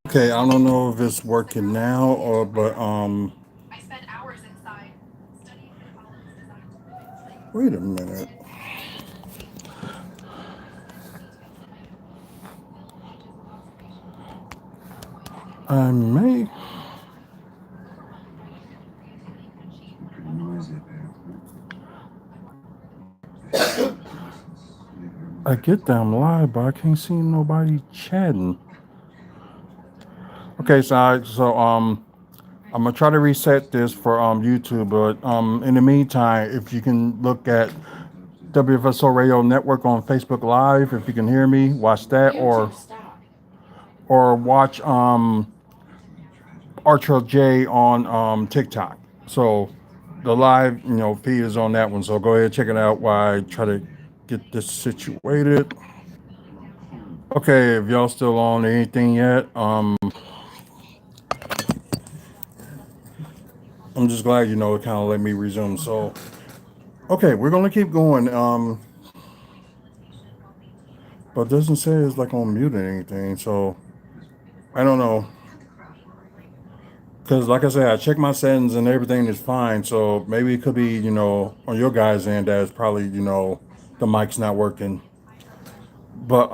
Okay, I don't know if it's working now or but wait a minute. I may I get them live, but I can't see nobody chatting. Okay, so I'm gonna try to reset this for YouTube, but in the meantime, if you can look at WFSO Radio Network on Facebook Live, if you can hear me, watch that, or watch Archer J on TikTok. So the live feed is on that one. So go ahead and check it out while I try to get this situated. Okay, if y'all still on anything yet, I'm just glad it kind of let me resume. So okay, we're gonna keep going. But it doesn't say it's like on mute or anything. So I don't know. Because, like I said, I checked my settings and everything is fine. So maybe it could be, on your guys' end that it's probably, the mic's not working. But,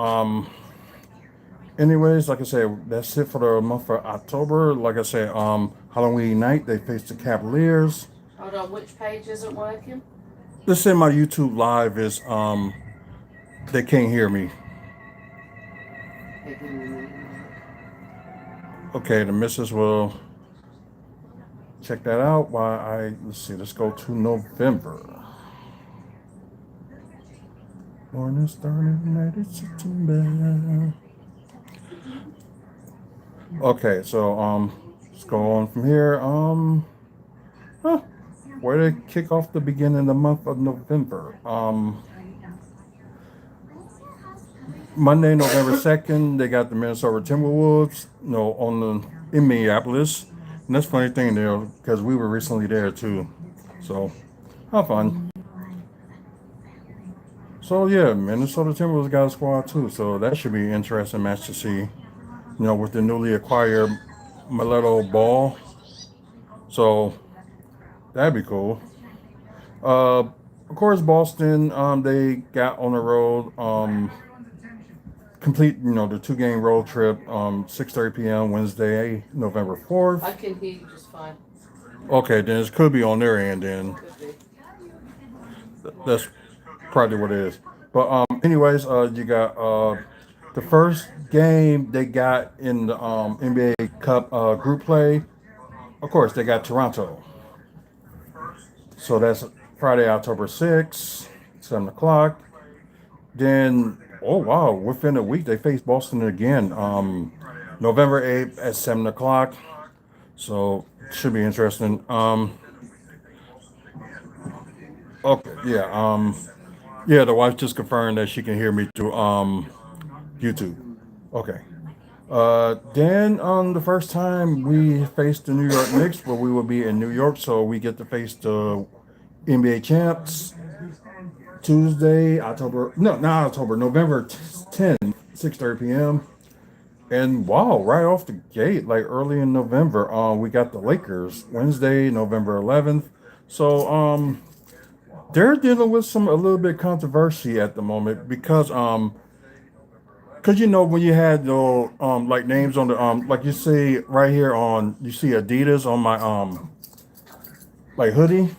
anyways, like I said, that's it for the month of October. Like I said, Halloween night, they faced the Cavaliers. Hold on, which page isn't working? Let's say my YouTube live is, they can't hear me. Okay, the missus will check that out while let's see, let's go to November. Morning started United September. Okay, so let's go on from here. Where to kick off the beginning of the month of November? Monday, November 2nd, they got the Minnesota Timberwolves, in Minneapolis. And that's a funny thing there because we were recently there too. So, how fun. So yeah, Minnesota Timberwolves got a squad too. So that should be an interesting match to see. With the newly acquired Meleto Ball. So that'd be cool. Of course, Boston, they got on the road, complete, the 2-game road trip, 6:30 p.m. Wednesday, November 4th. I can hear you just fine. Okay, then it could be on their end then. Could be. That's probably what it is. But anyways, you got the first game they got in the NBA Cup group play. Of course, they got Toronto. So that's Friday, October 6th, 7 o'clock. Then, oh wow, within a week they face Boston again. November 8th at 7 o'clock. So should be interesting. Okay, yeah. Yeah, the wife just confirmed that she can hear me through YouTube. Okay. Then the first time we faced the New York Knicks, but we will be in New York, so we get to face the NBA champs. Tuesday, November 10th, 6:30 p.m. And wow, right off the gate, like early in November, we got the Lakers. Wednesday, November 11th. So they're dealing with a little bit controversy at the moment because when you had the like names on the like you see right here you see Adidas on my like hoodie.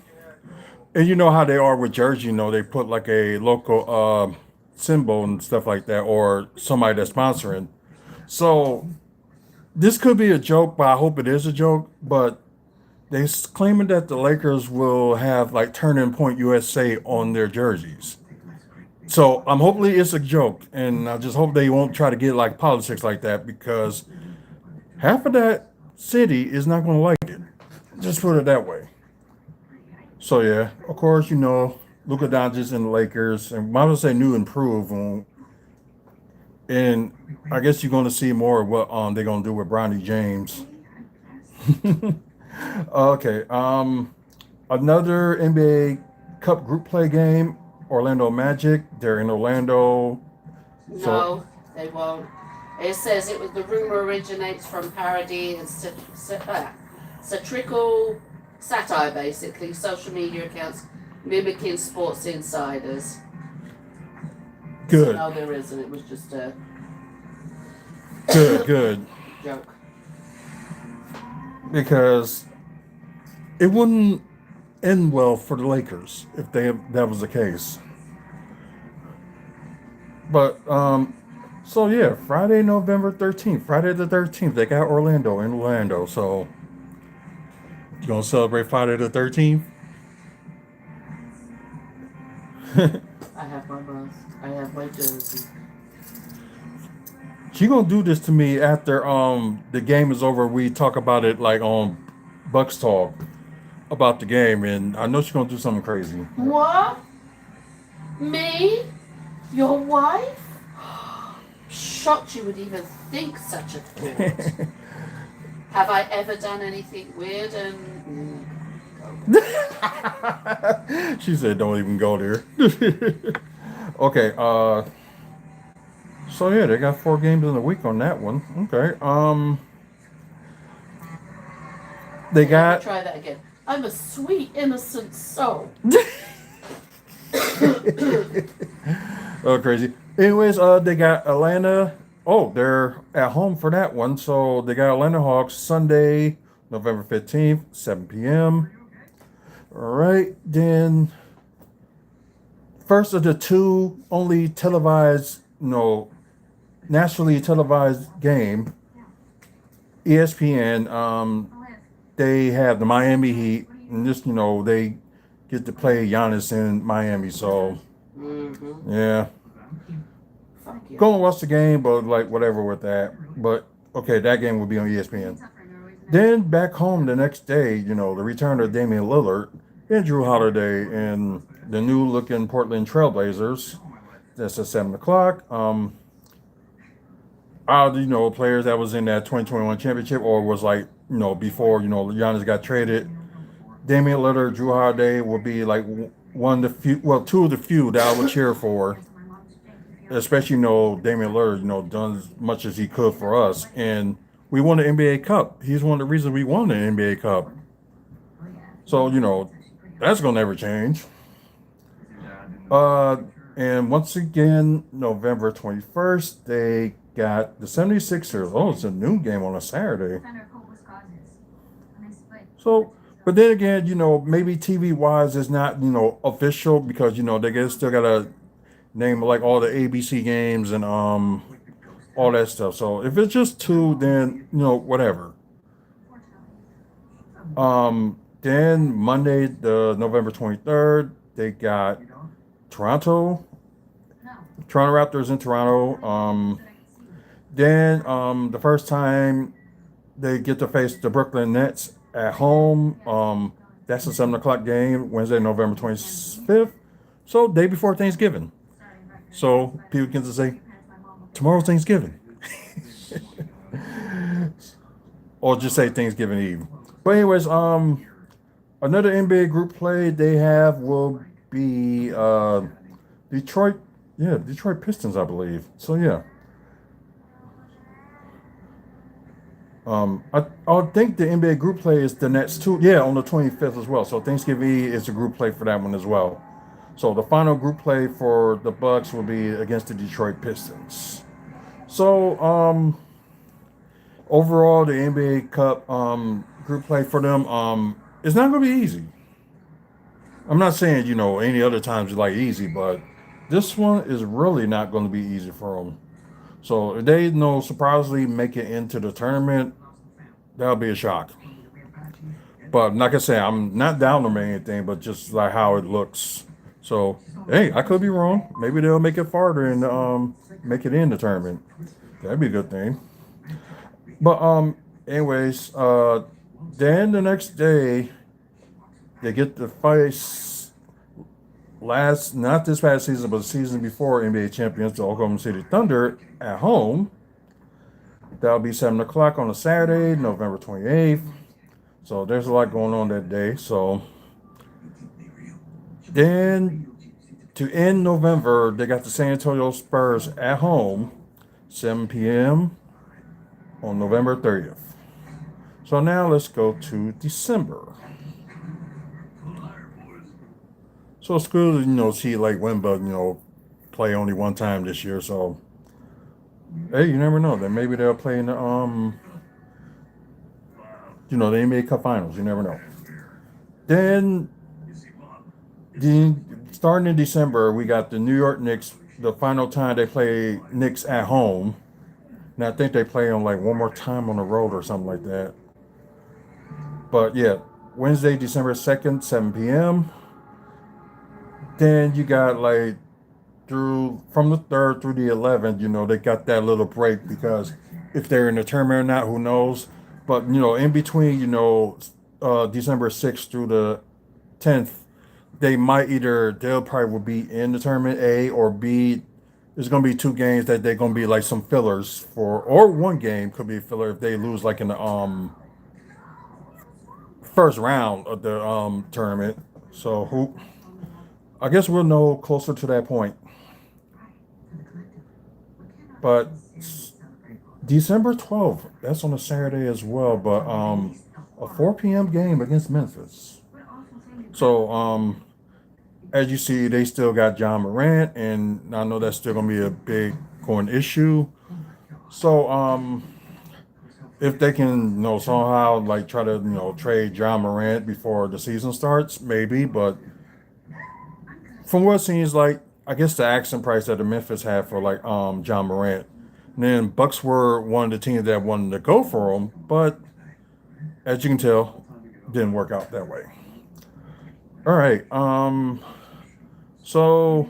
And you know how they are with jersey, they put like a local symbol and stuff like that, or somebody that's sponsoring. So this could be a joke, but I hope it is a joke. But they're claiming that the Lakers will have like Turning Point USA on their jerseys. So I'm hopefully it's a joke, and I just hope they won't try to get like politics like that because half of that city is not going to like it. Just put it that way. So yeah, of course, Luka Doncic and the Lakers, and I would say new improve, and I guess you're going to see more of what they're going to do with Bronny James. Okay, another NBA Cup group play game, Orlando Magic. They're in Orlando. No, They won't. It says the rumor originates from parody and satirical satire, basically, social media accounts mimicking sports insiders. Good. So no, there isn't. It was just a Good. joke. Because it wouldn't end well for the Lakers if that was the case. But so yeah, Friday, November 13th, Friday the 13th, they got Orlando in Orlando. So you gonna celebrate Friday the 13th? I have my mask. I have my jersey. She gonna do this to me after the game is over. We talk about it like on Bucks Talk about the game, and I know she's gonna do something crazy. What? Me? Your wife? Shocked you would even think such a thought. Have I ever done anything weird? And She said, "Don't even go there." Okay. So yeah, they got 4 games in a week on that one. Okay. They let me got. try that again. I'm a sweet, innocent soul. Oh, crazy. Anyways, they got Atlanta. Oh, they're at home for that one. So they got Atlanta Hawks Sunday, November 15th, 7 p.m. All right. Then, first of the 2 only televised, nationally televised game, ESPN, they have the Miami Heat. And this, they get to play Giannis in Miami. So, yeah. Go and watch the game, but like whatever with that. But okay, that game will be on ESPN. Then back home the next day, the return of Damian Lillard and Drew Holiday and the new looking Portland Trailblazers. That's at 7 o'clock. Players that was in that 2021 championship or was like, before, Giannis got traded. Damian Lillard, Drew Holiday will be like one of the few, well, 2 of the few that I would cheer for. Especially, Damian Lillard, done as much as he could for us. And we won the NBA Cup. He's one of the reasons we won the NBA Cup. So, that's going to never change. And once again, November 21st, they got the 76ers. Oh, it's a noon game on a Saturday. So, but then again, maybe TV-wise it's not, official because, they still got to name like all the ABC games and all that stuff. So if it's just 2, then whatever. Then Monday, the November 23rd, they got Toronto Raptors in Toronto. Then the first time they get to face the Brooklyn Nets at home. That's a 7 o'clock game, Wednesday, November 25th. So day before Thanksgiving. So people can just say, tomorrow's Thanksgiving. Or just say Thanksgiving Eve. But anyways, another NBA group play they have will be Detroit Pistons, I believe. So yeah. I think the NBA group play is the Nets too. Yeah, on the 25th as well. So Thanksgiving Eve is a group play for that one as well. So the final group play for the Bucks will be against the Detroit Pistons. So overall, the NBA Cup group play for them it's not going to be easy. I'm not saying any other times is like easy, but this one is really not going to be easy for them. So if they surprisingly make it into the tournament, that'll be a shock. But like I say, I'm not down them or anything, but just like how it looks. So hey, I could be wrong. Maybe they'll make it farther and make it in the tournament. That'd be a good thing. But anyways, then the next day they get to face not this past season, but the season before NBA champions, the Oklahoma City Thunder at home. That'll be 7 o'clock on a Saturday, November 28th. So there's a lot going on that day. So then to end November, they got the San Antonio Spurs at home. 7 p.m. on November 30th. So now let's go to December. So schools, see like Winbug, play only one time this year. So hey, you never know. Then maybe they'll play in the the NBA Cup Finals. You never know. Then starting in December, we got the New York Knicks. The final time they play Knicks at home. And I think they play on like one more time on the road or something like that. But yeah, Wednesday, December 2nd, 7 p.m. Then you got like through from the 3rd through the 11th, they got that little break because if they're in the tournament or not, who knows? But in between, December 6th through the 10th, they'll probably will be in the tournament A or B. There's gonna be two games that they're gonna be like some fillers for, or one game could be a filler if they lose like in the first round of the tournament. So who? I guess we'll know closer to that point. But December 12th, that's on a Saturday as well. But a 4 p.m. game against Memphis. So as you see, they still got John Morant, and I know that's still gonna be a big going issue. So if they can, somehow like try to, trade John Morant before the season starts, maybe. But from what it seems like, I guess the asking price that the Memphis had for like John Morant, and then Bucks were one of the teams that wanted to go for him, but as you can tell, didn't work out that way. All right. So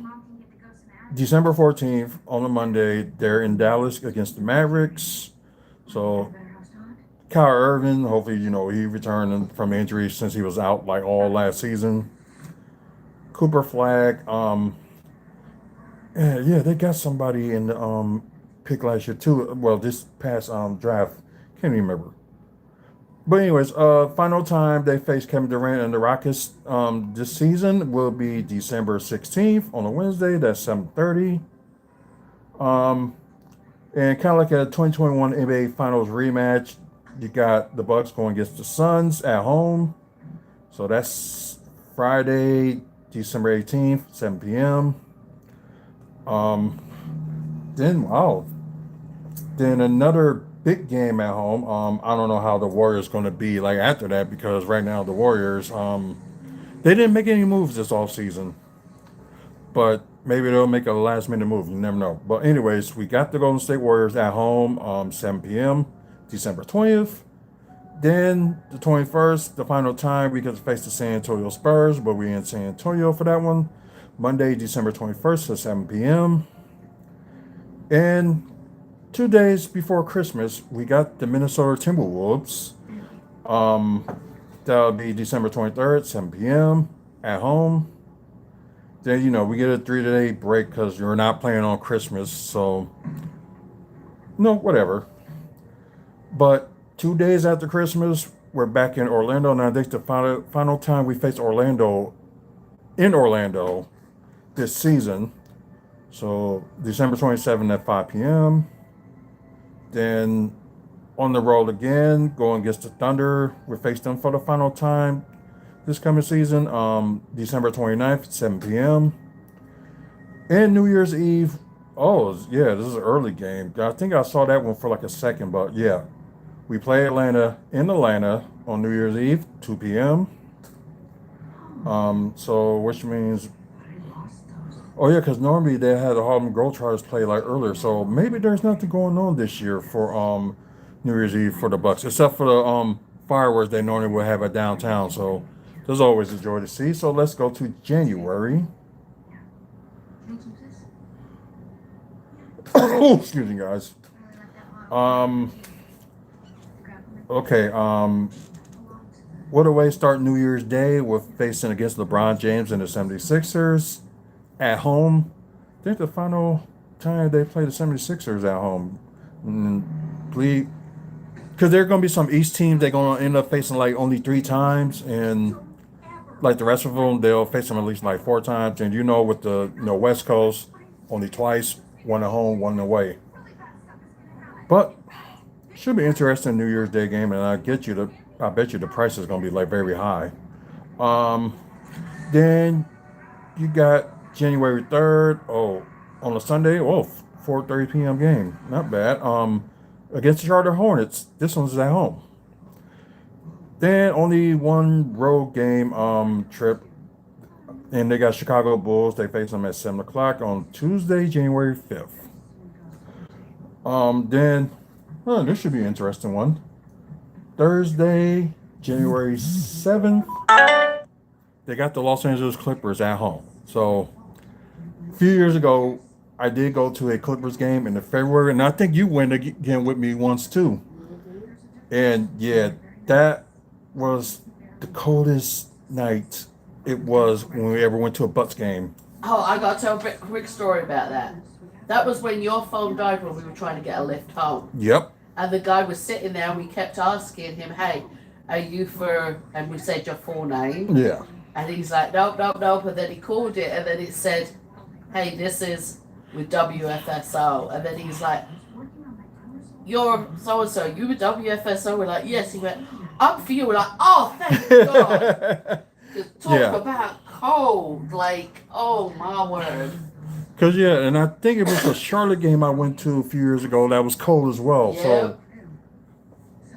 December 14th on a Monday, they're in Dallas against the Mavericks. So Kyle Irving, hopefully, he returned from injury since he was out like all last season. Cooper Flag, yeah, they got somebody in the pick last year too. Well, this past draft, can't even remember. But anyways, final time they face Kevin Durant and the Rockets this season will be December 16th on a Wednesday. That's 7:30. Um, and kind of like a 2021 NBA Finals rematch, you got the Bucks going against the Suns at home. So that's Friday, December 18th, 7 p.m. Um, then another big game at home. I don't know how the Warriors going to be like after that because right now the Warriors they didn't make any moves this off season, but maybe they'll make a last minute move. You never know. But anyways, we got the Golden State Warriors at home 7 p.m. December 20th. Then the 21st, the final time we get to face the San Antonio Spurs, but we're in San Antonio for that one. Monday, December 21st at 7 p.m. And 2 days before Christmas, we got the Minnesota Timberwolves. Um, that'll be December 23rd, 7 p.m. at home. Then, we get a 3-day break because you're not playing on Christmas. So, no, whatever. But 2 days after Christmas, we're back in Orlando. Now, I think the final time we face Orlando in Orlando this season. So, December 27th at 5 p.m. Then on the road again, going against the Thunder. We face them for the final time this coming season, December 29th, 7 p.m. And New Year's Eve. Oh, yeah, this is an early game. I think I saw that one for like a second, but yeah. We play Atlanta in Atlanta on New Year's Eve, 2 p.m. So which means, oh yeah, because normally they had the Harlem Globetrotters play like earlier, so maybe there's nothing going on this year for New Year's Eve for the Bucks, except for the fireworks they normally would have at downtown. So there's always a joy to see. So let's go to January. Excuse me, guys. Okay. What a way to start New Year's Day with facing against LeBron James and the 76ers at home. I think the final time they play the 76ers at home. Because there are going to be some East teams they're going to end up facing like only 3 times. And like the rest of them, they'll face them at least like 4 times. And with the West Coast, only twice. One at home, one away. But should be interesting New Year's Day game, and I bet you the price is gonna be like very high. Um, then you got January 3rd. Oh, on a Sunday. Oh, 4:30 p.m. game. Not bad. Against the Charlotte Hornets. This one's at home. Then only one road game trip, and they got Chicago Bulls. They face them at 7 o'clock on Tuesday, January 5th. Then this should be an interesting one. Thursday, January 7th. They got the Los Angeles Clippers at home. So a few years ago, I did go to a Clippers game in the February, and I think you went again with me once too. And yeah, that was the coldest night it was when we ever went to a Bucks game. Oh, I got to tell a quick story about that. That was when your phone died when we were trying to get a lift home. Yep. And the guy was sitting there and we kept asking him, hey, are you for, and we said your full name. Yeah. And he's like, nope, nope, nope. And then he called it and then it said, hey, this is with WFSO. And then he's like, you're so-and-so, you with WFSO? We're like, yes. He went, I'm for you. We're like, oh, thank God. Talk about cold. Like, oh, my word. Because, yeah, and I think it was a Charlotte game I went to a few years ago that was cold as well. Yep.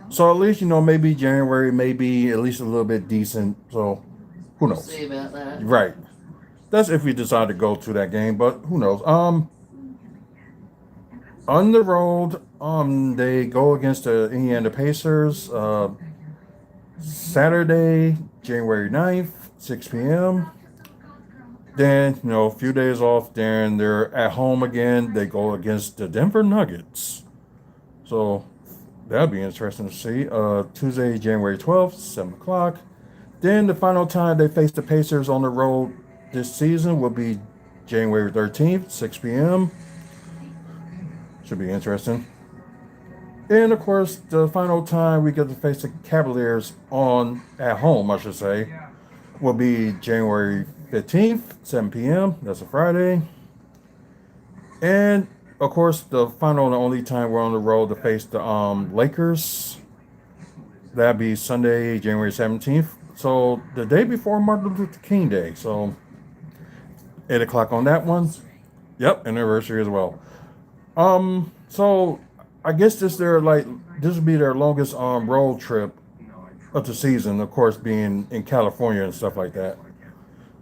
So at least, maybe January, maybe at least a little bit decent. So who knows? We'll see about that. Right. That's if we decide to go to that game, but who knows? On the road, they go against the Indiana Pacers Saturday, January 9th, 6 p.m. Then, a few days off, then they're at home again. They go against the Denver Nuggets. So that'll be interesting to see. Tuesday, January 12th, 7 o'clock. Then the final time they face the Pacers on the road this season will be January 13th, 6 p.m. Should be interesting. And of course, the final time we get to face the Cavaliers at home, I should say, will be January 15th, 7 p.m. That's a Friday. And of course, the final and only time we're on the road to face the Lakers. That'd be Sunday, January 17th. So the day before Martin Luther King Day. So 8 o'clock on that one. Yep, anniversary as well. So I guess this would be their longest road trip of the season, of course, being in California and stuff like that.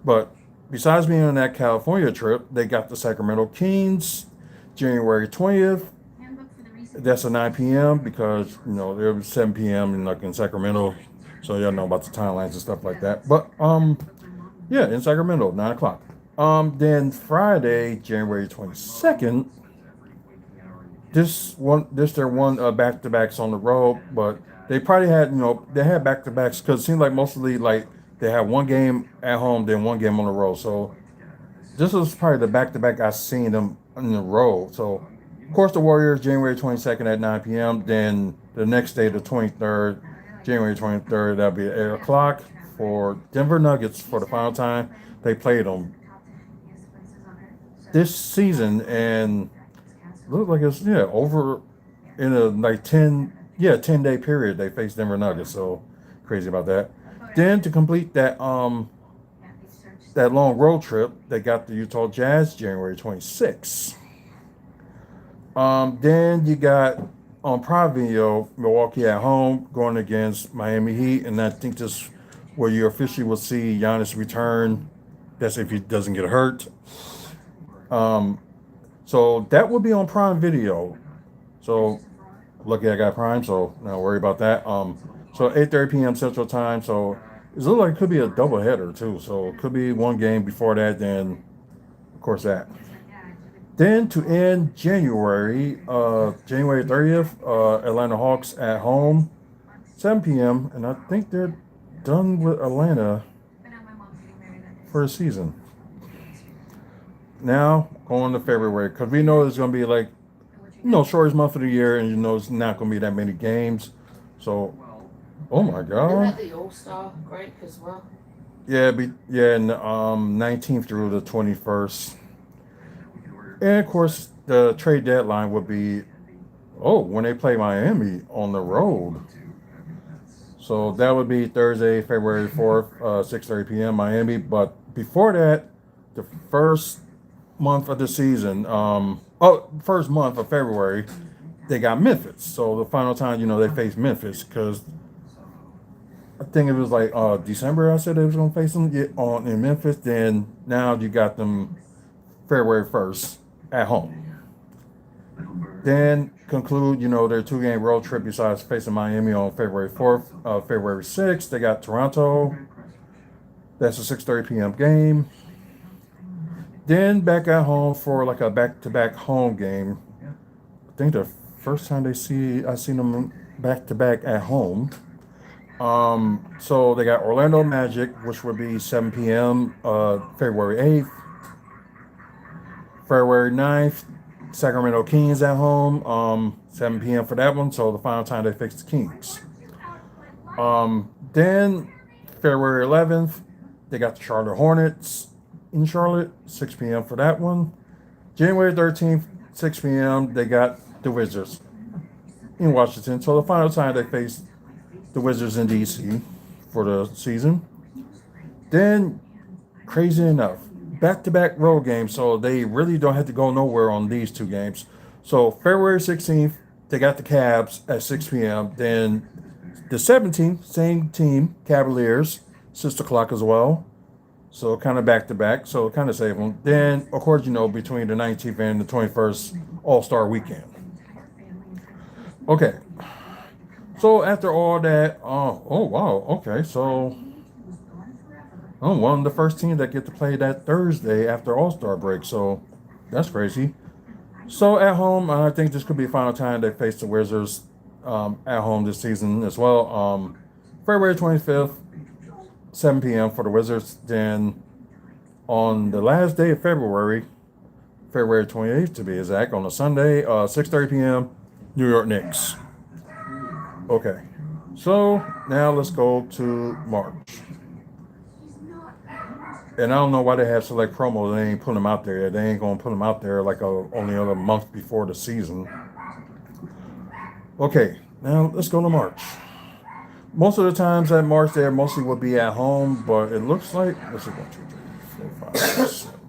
But besides being on that California trip, they got the Sacramento Kings, January 20th. That's at 9 p.m. because, they're 7 p.m. in Sacramento. So y'all know about the timelines and stuff like that. But, yeah, in Sacramento, 9 o'clock. Then Friday, January 22nd, this their one back-to-backs on the road, but they probably had, they had back-to-backs because it seemed like mostly they had one game at home, then one game on the road. So this was probably the back-to-back I seen them on the road. So, of course, the Warriors, January 22nd at 9 p.m. Then the next day, the 23rd, January 23rd, that'll be at 8 o'clock for Denver Nuggets for the final time. They played them this season, and looked like it's, over in a 10-day period they faced Denver Nuggets. So crazy about that. Then to complete that that long road trip, they got the Utah Jazz January 26th. Then you got on Prime Video, Milwaukee at home going against Miami Heat, and I think this where you officially will see Giannis return. That's if he doesn't get hurt. So that will be on Prime Video. So lucky I got Prime, so not worry about that. So 8:30 p.m. Central Time. So it looks like it could be a double header too. So it could be one game before that, then of course that. Then to end January 30th, Atlanta Hawks at home, 7 p.m. And I think they're done with Atlanta for the season. Now going to February, because we know it's going to be shortest month of the year, and it's not going to be that many games. So, oh my God. Isn't that the All-Star break as well? Yeah, and 19th through the 21st. And of course, the trade deadline would be Oh, when they play Miami on the road. So that would be Thursday, February 4th, 6:30 p.m. Miami. But before that, the first month of the season, first month of February, they got Memphis. So the final time, they faced Memphis because I think it was like December. I said they was gonna face them on in Memphis. Then now you got them February 1st at home. Then conclude, their two-game road trip besides facing Miami on February 4th, February 6th. They got Toronto. That's a 6:30 p.m. game. Then back at home for like a back-to-back home game. I think the first time I seen them back-to-back at home. So they got Orlando Magic, which would be 7 p.m. February 8th. February 9th, Sacramento Kings at home, 7 p.m. for that one. So the final time they fixed the Kings. Then February 11th, they got the Charlotte Hornets in Charlotte, 6 p.m. for that one. January 13th, 6 p.m., they got the Wizards in Washington. So the final time they faced the Wizards in D.C. for the season. Then, crazy enough, back-to-back road games, so they really don't have to go nowhere on these two games. So February 16th, they got the Cavs at 6 p.m. Then the 17th, same team, Cavaliers, 6 o'clock as well. So kind of back-to-back, so kind of save them. Then, of course, between the 19th and the 21st, All-Star Weekend. Okay. So after all that, oh wow, okay, so I'm one of the first teams that get to play that Thursday after All-Star break, so that's crazy. So at home, I think this could be the final time they face the Wizards at home this season as well. February 25th, 7 p.m. for the Wizards. Then on the last day of February, February 28th to be exact, on a Sunday, 6:30 p.m., New York Knicks. Okay, so now let's go to March. And I don't know why they have select promos. They ain't putting them out there. They ain't gonna put them out there like only a month before the season. Okay, now let's go to March. Most of the times at March, they mostly will be at home, but it looks like let's see, 1, 2, 3, 4, 5, 6, 7.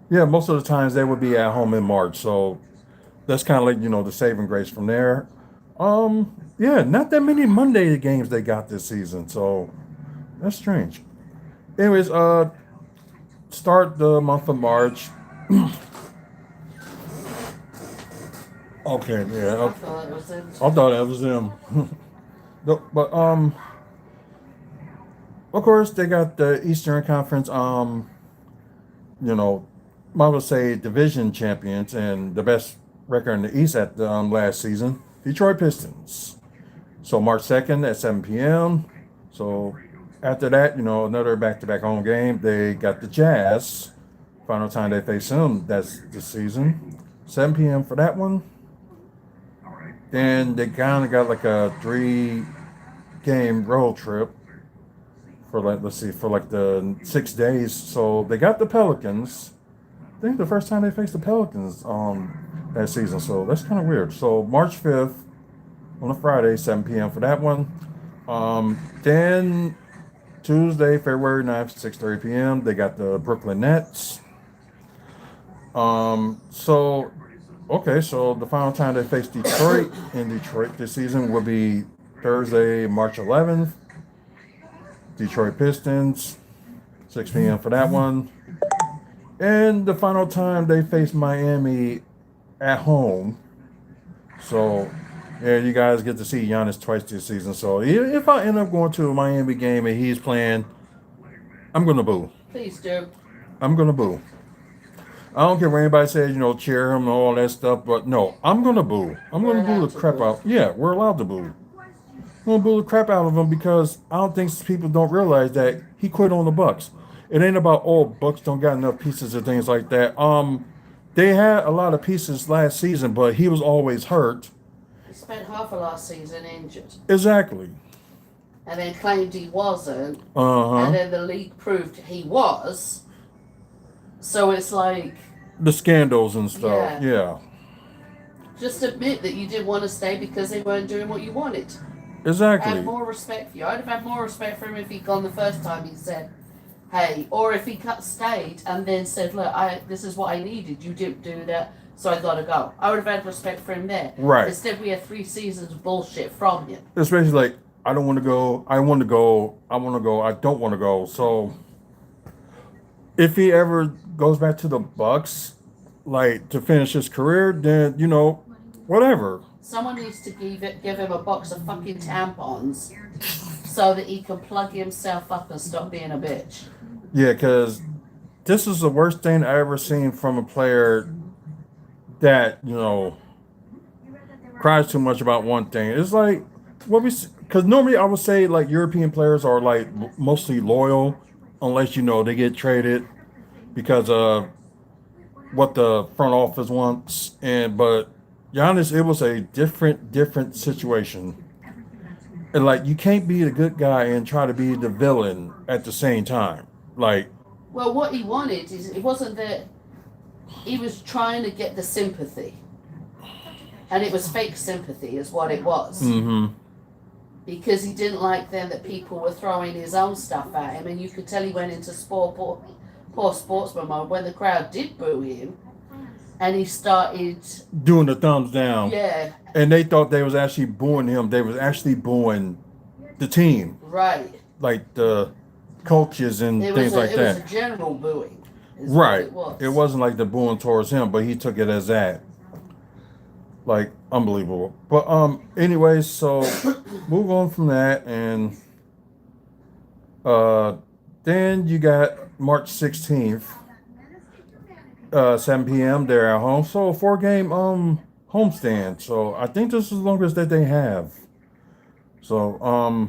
Yeah, most of the times they would be at home in March. So that's kind of like the saving grace from there. Yeah, not that many Monday games they got this season, so that's strange. Anyways, start the month of March. Okay, yeah, I thought it was in. I thought that was them. But of course they got the Eastern Conference. I would say division champions and the best record in the East at the last season, Detroit Pistons. So March 2nd at 7 p.m. So after that, another back-to-back home game. They got the Jazz. Final time they face them, that's this season. 7 p.m. for that one. Then they kind of got like a 3-game road trip for the 6 days. So they got the Pelicans. I think the first time they faced the Pelicans that season. So that's kind of weird. So March 5th on a Friday, 7 p.m. for that one. Then Tuesday, February 9th, 6:30 p.m. They got the Brooklyn Nets. So the final time they face Detroit in Detroit this season will be Thursday, March 11th. Detroit Pistons, 6 p.m. for that one. And the final time they face Miami at home. So, yeah, you guys get to see Giannis twice this season. So, if I end up going to a Miami game and he's playing, I'm going to boo. Please do. I'm going to boo. I don't care what anybody says, cheer him and all that stuff, but no, I'm going to boo. I'm going to boo the crap out. Yeah, we're allowed to boo. I'm going to boo the crap out of him because I don't think people don't realize that he quit on the Bucks. It ain't about, Bucks don't got enough pieces and things like that. They had a lot of pieces last season, but he was always hurt. He spent half of last season injured. Exactly. And then claimed he wasn't. Uh-huh. And then the league proved he was. So it's like... The scandals and stuff, yeah. Just admit that you didn't want to stay because they weren't doing what you wanted. Have Exactly. more respect for you. I'd have had more respect for him if he'd gone the first time he said, hey, or if he stayed and then said, look, this is what I needed. You didn't do that, so I gotta go. I would have had respect for him there. Right. Instead, we had 3 seasons of bullshit from him. Especially like, I don't want to go. I want to go. I want to go. I don't want to go. So if he ever goes back to the Bucks, like to finish his career, then whatever. Someone needs to give him a box of fucking tampons so that he can plug himself up and stop being a bitch. Yeah, because this is the worst thing I ever seen from a player that cries too much about one thing. It's like because normally I would say like European players are like mostly loyal, unless they get traded because of what the front office wants. But Giannis, it was a different situation. And like you can't be the good guy and try to be the villain at the same time. Like, well, what he wanted is it wasn't that he was trying to get the sympathy, and it was fake sympathy, is what it was. mm-hmm. Because he didn't like then that people were throwing his own stuff at him, and you could tell he went into poor sportsman mode when the crowd did boo him, and he started doing the thumbs down. Yeah. And they thought they was actually booing him. They was actually booing the team. Right. Like the coaches and things like that. It was a general booing. Right. It wasn't like the booing towards him, but he took it as that. Like, unbelievable. But anyways, so move on from that, and then you got March 16th, 7 p.m. They're at home. So a 4-game homestand. So I think this is the longest that they have. So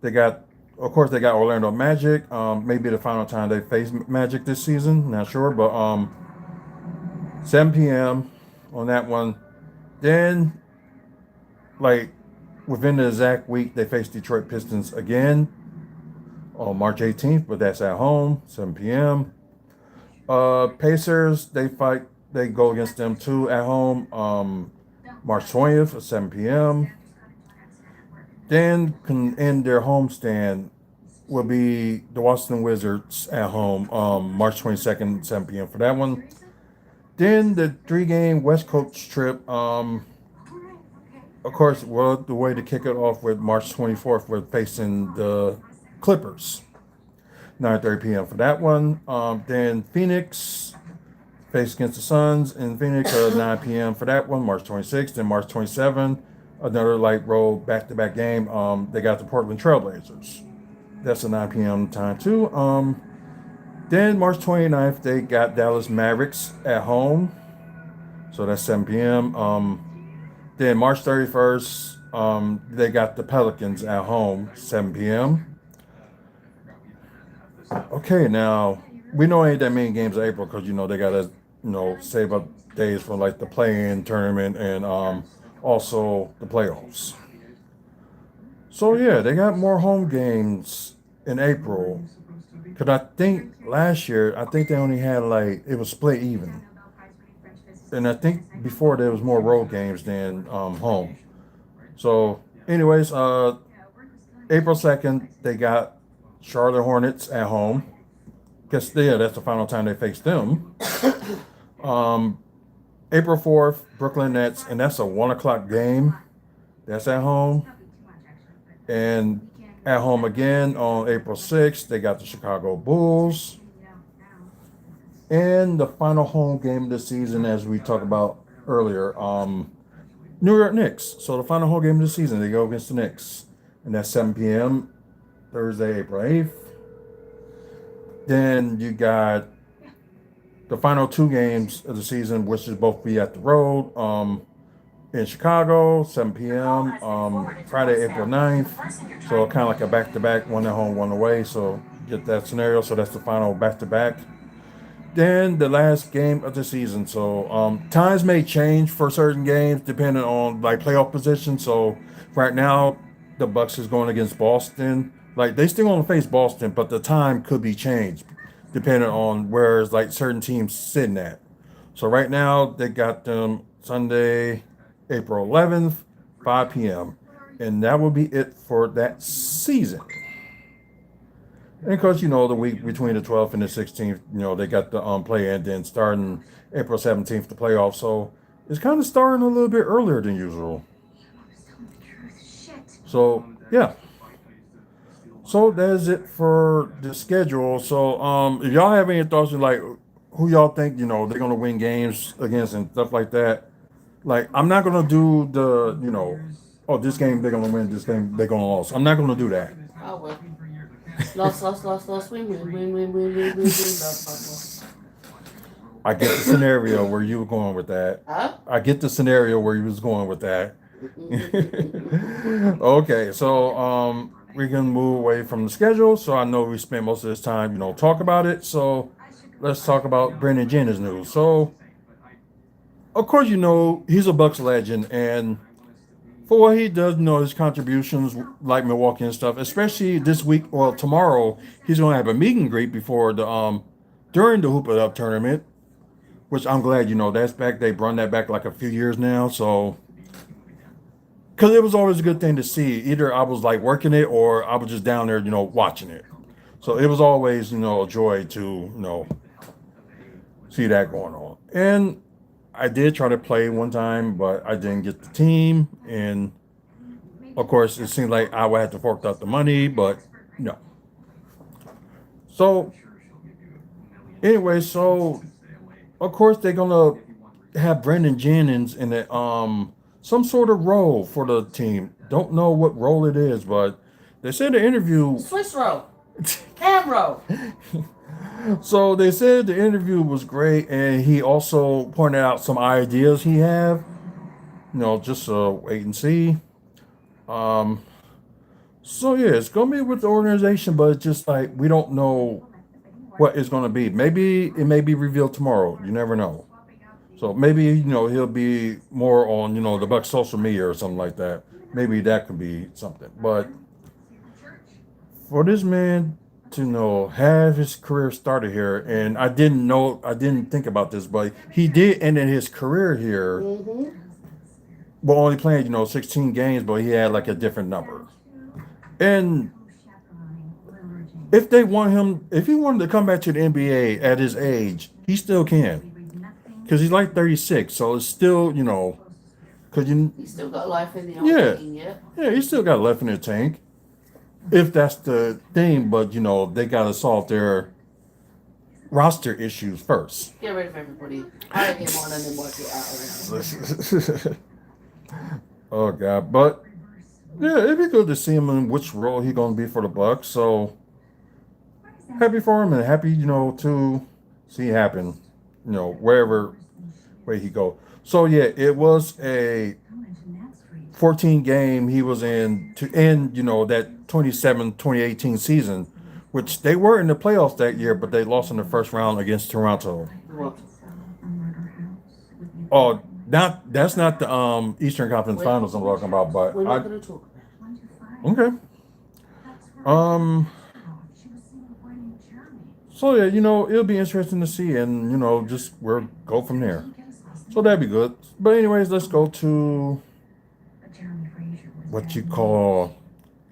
they got Orlando Magic. Maybe the final time they face Magic this season. Not sure, but 7 p.m. on that one. Then, like, within the exact week, they face Detroit Pistons again on March 18th, but that's at home, 7 p.m. Pacers, they go against them too at home, March 20th at 7 p.m. Then can end their homestand will be the Washington Wizards at home, March 22nd, 7 p.m. for that one. Then the 3-game West Coast trip, of course, well, the way to kick it off with March 24th, we're facing the Clippers, 9:30 p.m. for that one. Then Phoenix face against the Suns in Phoenix, 9 p.m. for that one, March 26th. Then March 27th, another light road back-to-back game. They got the Portland Trailblazers. That's a 9 p.m. time too. Then March 29th, they got Dallas Mavericks at home. So that's 7 p.m. Then March 31st, they got the Pelicans at home, 7 p.m. Okay, now, we know ain't that many games in April because, they got to, save up days for, like, the play-in tournament and also the playoffs. So, yeah, they got more home games in April. Because I think last year, they only had it was split even. And I think before there was more road games than home. So, anyways, April 2nd, they got Charlotte Hornets at home. Guess, that's the final time they face them. April 4th, Brooklyn Nets, and that's a 1 o'clock game. That's at home. And at home again on April 6th, they got the Chicago Bulls. And the final home game of the season, as we talked about earlier, New York Knicks. So the final home game of the season, they go against the Knicks. And that's 7 p.m. Thursday, April 8th. Then you got the final 2 games of the season, which is both be at the road. In Chicago, 7 p.m. Friday, April 9th. So kind of like a back-to-back, one at home, one away. So get that scenario. So that's the final back-to-back. Then the last game of the season. So times may change for certain games depending on playoff position. So right now, the Bucks is going against Boston. They still want to face Boston, but the time could be changed depending on where certain teams sitting at. So right now they got them Sunday, April 11th, 5 p.m. And that will be it for that season. And of course, the week between the 12th and the 16th, they got the play, and then starting April 17th, the playoffs. So it's kind of starting a little bit earlier than usual. So, yeah. So that's it for the schedule. So if y'all have any thoughts on like who y'all think, they're gonna win games against and stuff like that. Like I'm not gonna do the, oh, this game they're gonna win, this game they're gonna lose. I'm not gonna do that. I will. Lost, win, lost. I get the scenario where you were going with that. Huh? I get the scenario where you was going with that. Okay, so we can move away from the schedule. So I know we spent most of this time, talk about it. So let's talk about Brandon Jennings news. So of course, he's a Bucks legend, and for what he does, his contributions like Milwaukee and stuff, especially this week or tomorrow, he's gonna have a meet and greet before the during the Hoop It Up tournament, which I'm glad that's back. They brought that back like a few years now, so because it was always a good thing to see. Either I was like working it or I was just down there, watching it. So it was always a joy to see that going on. And I did try to play one time, but I didn't get the team. And of course, it seemed like I would have to fork out the money, but no. So anyway, so of course they're gonna have Brandon Jennings in some sort of role for the team. Don't know what role it is, but they said the interview. Swiss roll. Ham roll. So they said the interview was great, and he also pointed out some ideas he have. Just wait and see. So yeah, it's gonna be with the organization, but it's just like we don't know what it's gonna be. Maybe it may be revealed tomorrow. You never know. So maybe he'll be more on the Bucks social media or something like that. Maybe that could be something. But for this man to have his career started here, and I didn't think about this, but he did end his career here. But only playing 16 games, but he had like a different number. And if he wanted to come back to the NBA at his age, he still can. Because he's like 36, so it's still, because He's still got life in the old thing, yeah. Yeah, he's still got left in the tank. If that's the thing, but they gotta solve their roster issues first. Get rid of everybody. Hire him on and then work it out around. Oh God, but yeah, it'd be good to see him in which role he's gonna be for the Bucks. So happy for him and happy, to see it happen, wherever way he go. So yeah, it was a 14 game he was in to end, that 2018 season, which they were in the playoffs that year, but they lost in the first round against Toronto. What? Oh, that's not the Eastern Conference Finals I'm talking about, but We're not going to talk about okay. So yeah, it'll be interesting to see, and just we'll go from there. So that'd be good. But anyways, let's go to what you call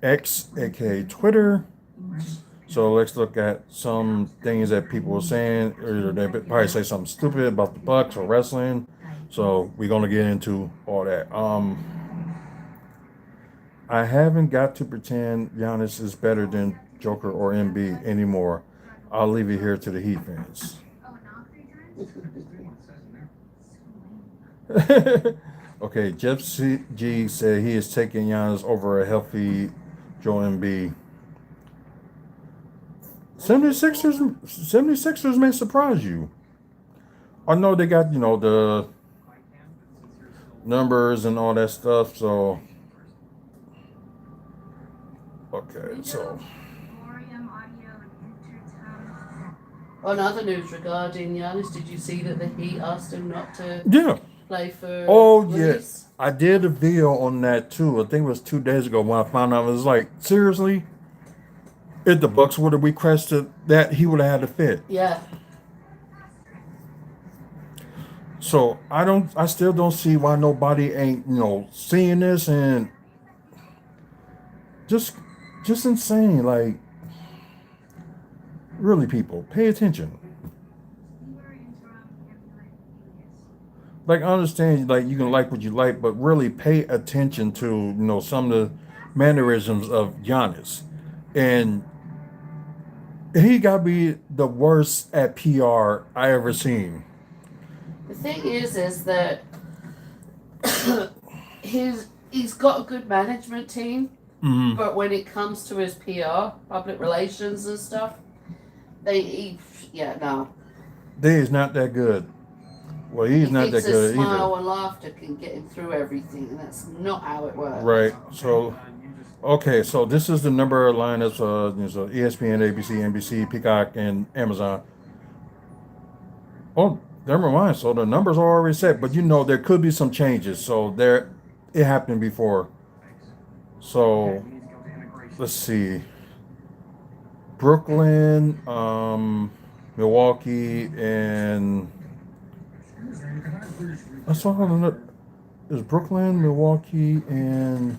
X, aka Twitter. So let's look at some things that people were saying. Or they probably say something stupid about the Bucks or wrestling. So we're gonna get into all that. I haven't got to pretend Giannis is better than Joker or MB anymore. I'll leave it here to the Heat fans. Okay, Jeff G said he is taking Giannis over a healthy Joel Embiid. 76ers may surprise you. I know they got, the numbers and all that stuff, so okay, so On other news regarding Giannis, did you see that the Heat asked him not to play for yes. I did a video on that too. I think it was 2 days ago when I found out. I was like, seriously? If the Bucks would have requested that, he would have had to fit. Yeah. So I still don't see why nobody ain't, seeing this and just, just insane. Like, really, people, pay attention. Like, I understand, like, you can like what you like, but really pay attention to, some of the mannerisms of Giannis. And he got to be the worst at PR I ever seen. The thing is that he's got a good management team, Hmm. but when it comes to his PR, public relations and stuff, no. They is not that good. Well, He he's not thinks that his good either. smile and laughter can get him through everything, and that's not how it works. Right. So, okay. So this is the number of lineups. So ESPN, ABC, NBC, Peacock, and Amazon. Oh, never mind. So the numbers are already set, but there could be some changes. So it happened before. So let's see. Brooklyn, Milwaukee, and I saw another. Is Brooklyn, Milwaukee, and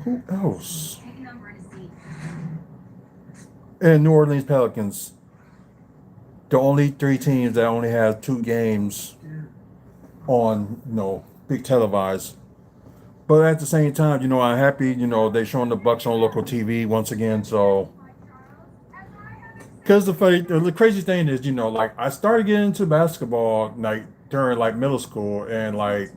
who else? And New Orleans Pelicans. The only three teams that only have two games on, big televised. But at the same time, I'm happy, they showing the Bucks on local TV once again. So, because the crazy thing is, like I started getting into basketball like during like middle school, and like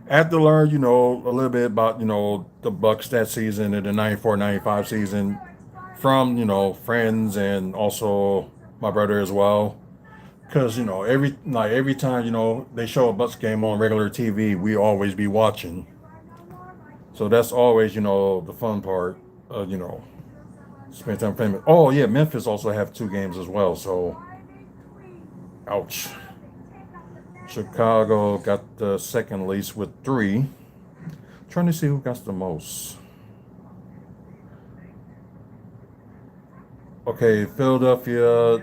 after learn, a little bit about, the Bucks that season and the 94-95 season from, friends and also my brother as well. Because, every time, they show a Bucks game on regular TV, we always be watching. So that's always, the fun part, spend time famous. Oh yeah, Memphis also have two games as well. So, ouch. Chicago got the second least with three. Trying to see who got the most. Okay, Philadelphia,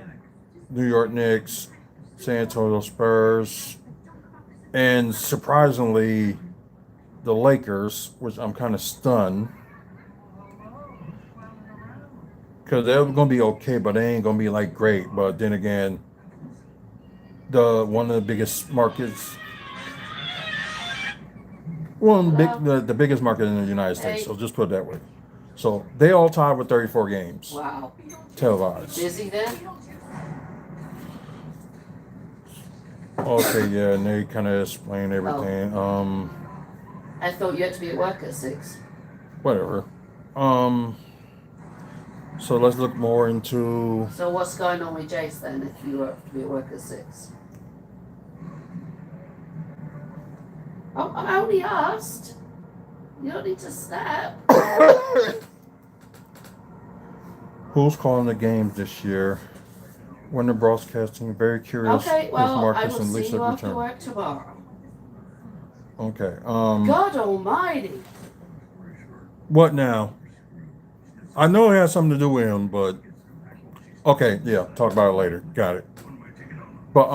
New York Knicks, San Antonio Spurs, and surprisingly, the Lakers, which I'm kind of stunned because they're going to be okay, but they ain't going to be like great. But then again, one of the biggest markets, the biggest market in the United States. Hey. So just put it that way. So they all tied with 34 games Wow. televised. Busy then? Okay, yeah, and they kind of explain everything. I thought you had to be at work at 6. Whatever. So let's look more into. So what's going on with Jace then if you have to be at work at 6? Oh, I only asked. You don't need to snap. Who's calling the games this year? When the broadcasting, very curious. Okay, well, I Marcus will and see Lisa you after return. work tomorrow. Okay. God almighty. What now? I know it has something to do with him, but okay, yeah, talk about it later. Got it. But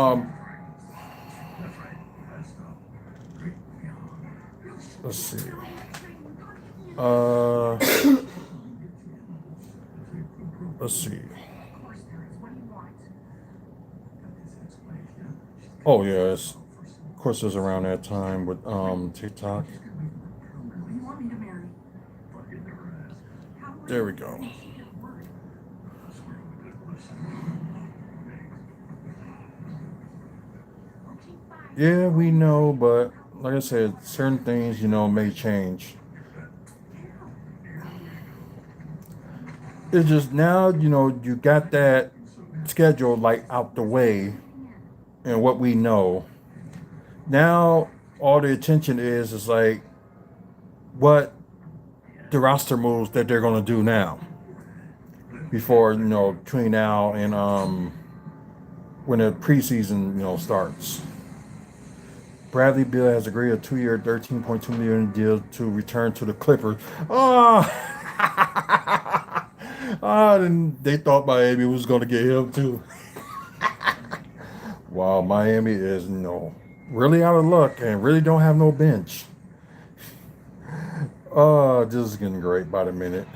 let's see. Let's see. Oh yes, of course, it's around that time with TikTok. There we go. Yeah, we know, but like I said, certain things, may change. It's just now, you got that schedule like out the way and what we know. Now all the attention is like what the roster moves that they're gonna do now. Before, between now and when the preseason, starts. Bradley Beal has agreed a 2-year, $13.2 million deal to return to the Clippers. Oh, and they thought Miami was going to get him too. Wow, Miami is no. really out of luck and really don't have no bench. This is getting great by the minute.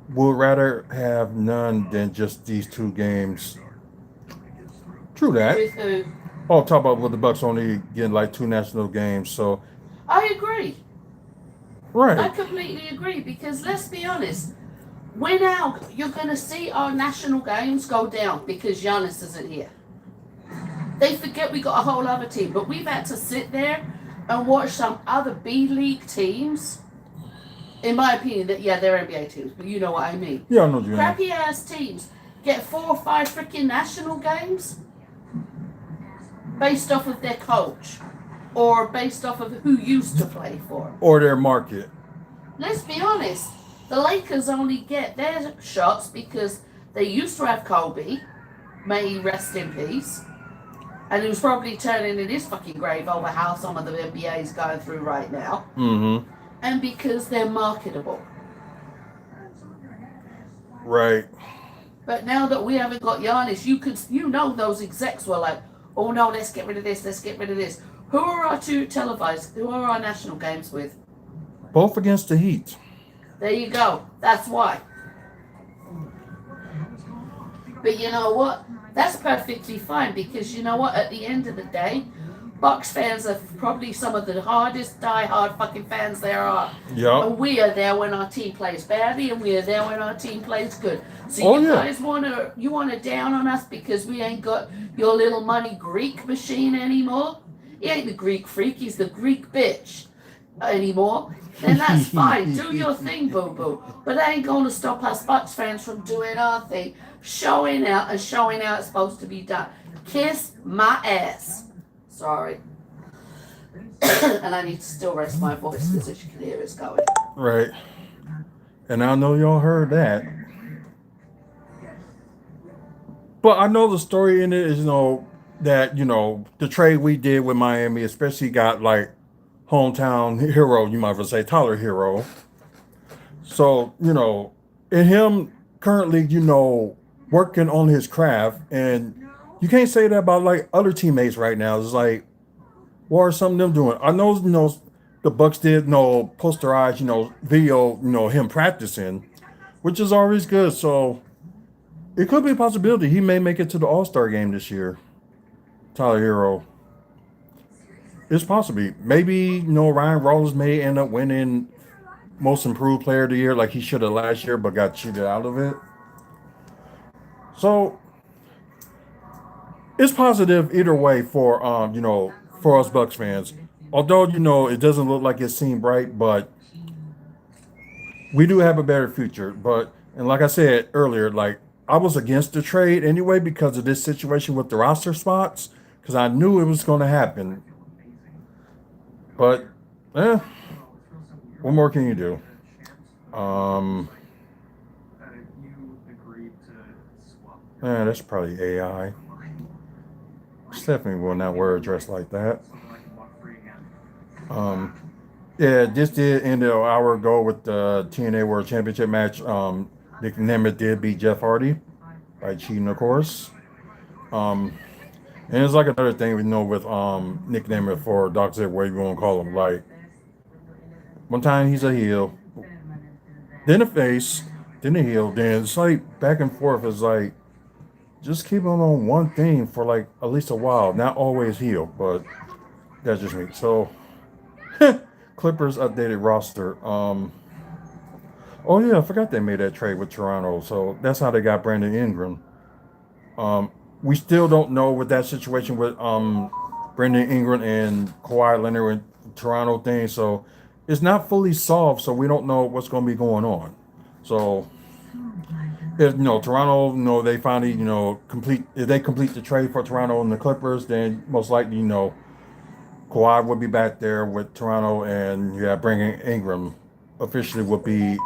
Would rather have none than just these two games. True that. With who? Oh, talk about with the Bucks only getting like two national games. So I agree. I right. completely agree because let's be honest, we're now you're going to see our national games go down because Giannis isn't here. They forget we got a whole other team, but we've had to sit there and watch some other B League teams. In my opinion, that yeah, they're NBA teams, but you know what I mean. Yeah, I know what you mean. Crappy ass teams get 4 or 5 freaking national games based off of their coach or based off of who used to play for them. Or their market. Let's be honest, the Lakers only get their shots because they used to have Kobe, may he rest in peace, and he was probably turning in his fucking grave over how some of the NBA is going through right now, Mm-hmm. and because they're marketable. Right. But now that we haven't got Giannis, you know those execs were like, oh no, let's get rid of this, let's get rid of this. Who are our two televised? Who are our national games with? Both against the Heat. There you go. That's why. But you know what? That's perfectly fine because you know what? At the end of the day, Bucks fans are probably some of the hardest die-hard fucking fans there are. Yup. And we are there when our team plays badly, and we are there when our team plays good. So Oh, you yeah. guys wanna down on us because we ain't got your little money Greek machine anymore? He ain't the Greek freak, he's the Greek bitch anymore. Then that's fine. Do your thing, boo-boo. But that ain't gonna stop us Bucks fans from doing our thing. Showing out and showing how it's supposed to be done. Kiss my ass. Sorry. And I need to still rest my voice because as you can hear it's going. Right. And I know y'all heard that. But I know the story in it is, that, the trade we did with Miami, especially got like hometown hero, you might as well say Tyler Hero. So, and him currently, working on his craft. And you can't say that about like other teammates right now. It's like, what are some of them doing? I know, the Bucks did, posterize, video, him practicing, which is always good. So it could be a possibility he may make it to the All-Star game this year. Tyler Hero. It's possibly. Maybe, Ryan Rollins may end up winning most improved player of the year like he should have last year, but got cheated out of it. So it's positive either way for for us Bucks fans. Although, it doesn't look like it seemed bright, but we do have a better future. But and like I said earlier, like I was against the trade anyway because of this situation with the roster spots, because I knew it was gonna happen. But what more can you do? That's probably AI. Stephanie will not wear a dress like that. Yeah, this did end an hour ago with the TNA World Championship match. Nick Nemeth did beat Jeff Hardy by cheating, of course. And it's like another thing we know with Nick Nemeth for Doc Zip, what you want to call him. Like one time he's a heel, then a face, then a heel. Then it's like back and forth. It's like just keep him on one thing for like at least a while. Not always heel, but that's just me. So Clippers updated roster. Oh yeah, I forgot they made that trade with Toronto. So that's how they got Brandon Ingram. We still don't know with that situation with Brandon Ingram and Kawhi Leonard and Toronto thing. So it's not fully solved. So we don't know what's going to be going on. So if Toronto, they finally complete, if they complete the trade for Toronto and the Clippers, then most likely Kawhi would be back there with Toronto, and bringing Ingram officially would be.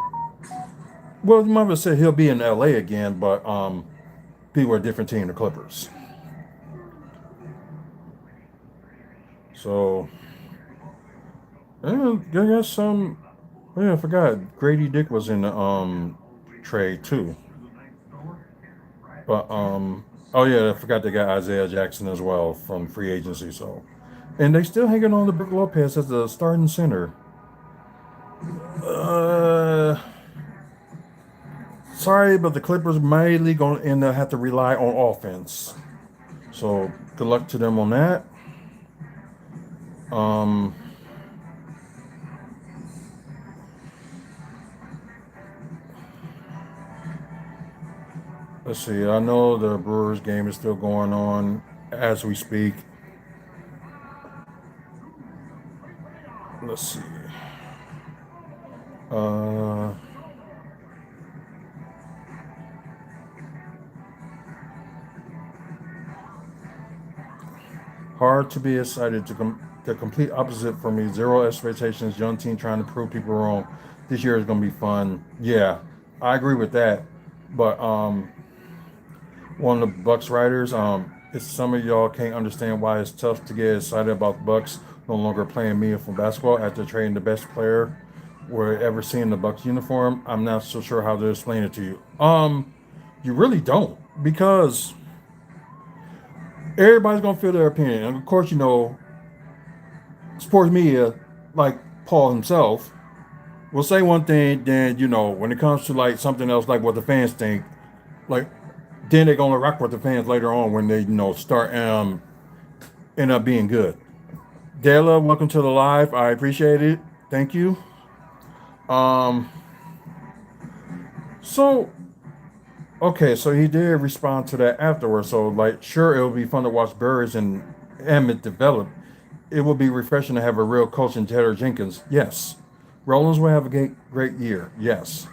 Well, you might have said he'll be in LA again, but people are a different team, the Clippers. So, I guess some. Yeah, I forgot Grady Dick was in the trade too. But Oh yeah, I forgot they got Isaiah Jackson as well from free agency. So, and they still hanging on to Brook Lopez as the starting center. Uh, sorry, but the Clippers mainly going to end up have to rely on offense. So good luck to them on that. Um, let's see. I know the Brewers game is still going on as we speak. Let's see. Uh, hard to be excited the complete opposite for me. Zero expectations. Young team trying to prove people wrong. This year is gonna be fun. Yeah, I agree with that. But one of the Bucks writers, it's some of y'all can't understand why it's tough to get excited about the Bucks no longer playing meaningful basketball after trading the best player we're ever seen in the Bucks uniform. I'm not so sure how to explain it to you. You really don't, because everybody's gonna feel their opinion. And of course, sports media, like Paul himself, will say one thing, then when it comes to like something else, like what the fans think, like then they're gonna rock with the fans later on when they start end up being good. Dela, welcome to the live. I appreciate it. Thank you. Um, so okay, so he did respond to that afterwards. So like, sure, it will be fun to watch Burris and Emmett develop. It will be refreshing to have a real coach in Taylor Jenkins. Yes. Rollins will have a great year. Yes.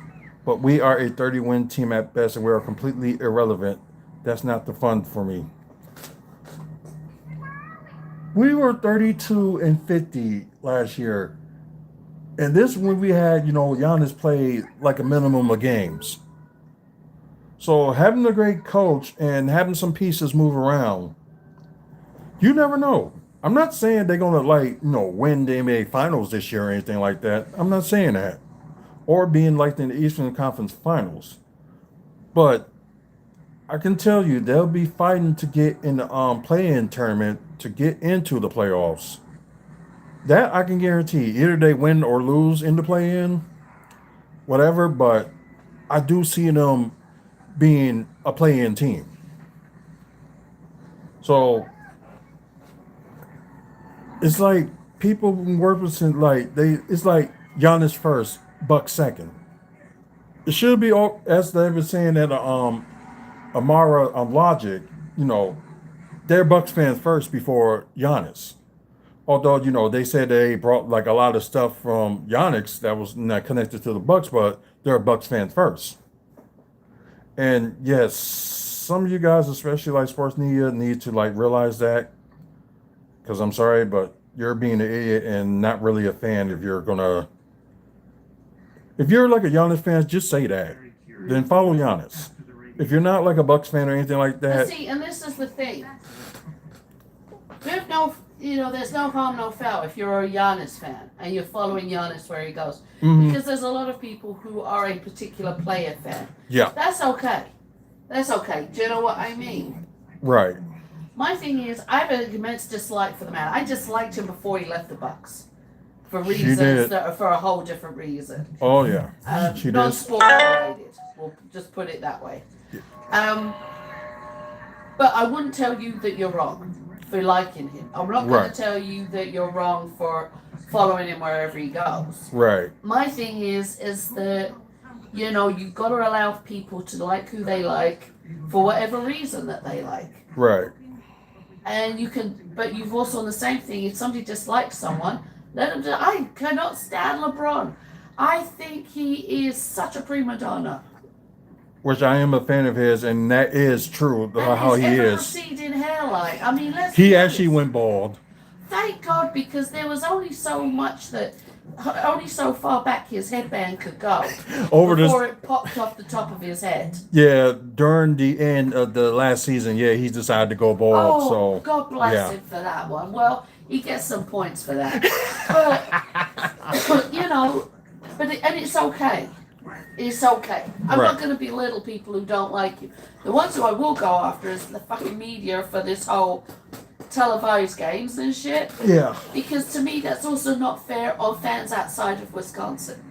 But we are a 30-win team at best, and we are completely irrelevant. That's not the fun for me. We were 32-50 last year. And this when we had, Giannis play like a minimum of games. So having a great coach and having some pieces move around, you never know. I'm not saying they're gonna win the NBA Finals this year or anything like that. I'm not saying that, or being like in the Eastern Conference Finals. But I can tell you they'll be fighting to get in the play-in tournament to get into the playoffs. That I can guarantee. Either they win or lose in the play-in, whatever. But I do see them being a play-in team. So it's like people represent it's like Giannis first, Buck second. It should be all as they were saying at Amara Logic, they're Bucks fans first before Giannis. Although they said they brought like a lot of stuff from Giannis that was not connected to the Bucks, but they're Bucks fans first. And yes, some of you guys, especially like sports media, need to like realize that. Because I'm sorry, but you're being an idiot and not really a fan. If you're like a Giannis fan, just say that. Then follow Giannis. If you're not like a Bucks fan or anything like But that, see, and this is the thing. There's no harm, no foul if you're a Giannis fan and you're following Giannis where he goes. Because there's a lot of people who are a particular player fan. yeah, That's okay. That's okay. Do you know what I mean? right. My thing is, I have an immense dislike for the man. I disliked him before he left the Bucks, for reasons did. that are for a whole different reason. Oh yeah, she did. Non-sport related. We'll just put it that way. But I wouldn't tell you that you're wrong for liking him. I'm not going Right. to tell you that you're wrong for following him wherever he goes. Right. My thing is that you've got to allow people to like who they like for whatever reason that they like. Right. And but you've also on the same thing. If somebody dislikes someone, let them. I cannot stand LeBron. I think he is such a prima donna. Which I am a fan of his, and that is true how he is. Receding hairline. I mean, He actually went bald. Thank God, because there was only so far back his headband could go before it popped off the top of his head. Yeah, during the end of the last season, he decided to go bald. Oh, so God bless him for that one. Well, he gets some points for that. But and it's okay. It's okay. I'm Right. not going to belittle people who don't like you. The ones who I will go after is the fucking media for this whole televised games and shit. Yeah. Because to me, that's also not fair on fans outside of Wisconsin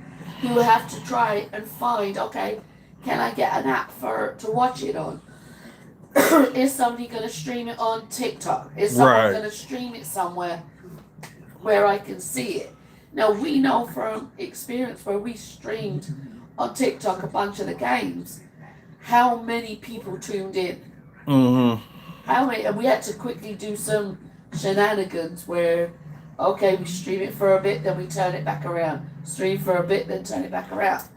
who have to try and find, okay, can I get an app to watch it on? Is somebody going to stream it on TikTok? Is someone Right. going to stream it somewhere where I can see it? Now, we know from experience where we streamed on TikTok a bunch of the games, how many people tuned in. Mm-hmm. How many, and we had to quickly do some shenanigans where, okay, we stream it for a bit, then we turn it back around. Stream for a bit, then turn it back around.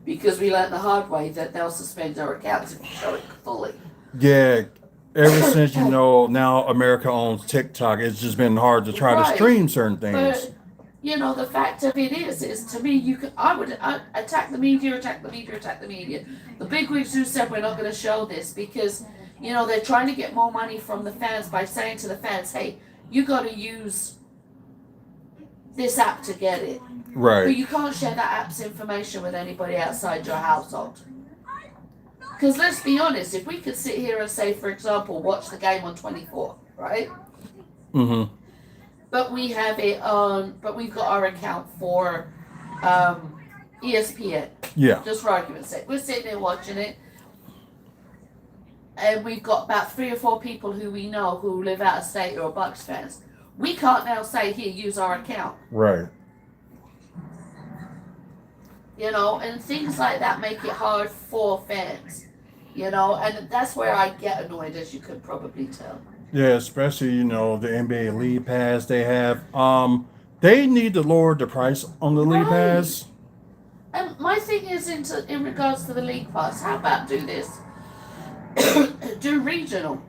Because we learned the hard way that they'll suspend our accounts if we show it fully. Yeah. Ever since now America owns TikTok, it's just been hard to try to Right. stream certain things. But the fact of it is to me, I would attack the media, attack the media, attack the media. The bigwigs who said we're not going to show this because they're trying to get more money from the fans by saying to the fans, hey, you got to use this app to get it. But Right. you can't share that app's information with anybody outside your household. Because let's be honest, if we could sit here and say, for example, watch the game on 24, right? Mm-hmm. But we have it on, but we've got our account for ESPN. Yeah. Just for argument's sake. We're sitting there watching it. And we've got about 3 or 4 people who we know who live out of state or are Bucks fans. We can't now say, here, use our account. Right. And things like that make it hard for fans. And that's where I get annoyed, as you could probably tell. Yeah, especially the NBA League Pass they have. They need to lower the price on the League Right. Pass. And my thing is in regards to the League Pass, how about do this? Do regional.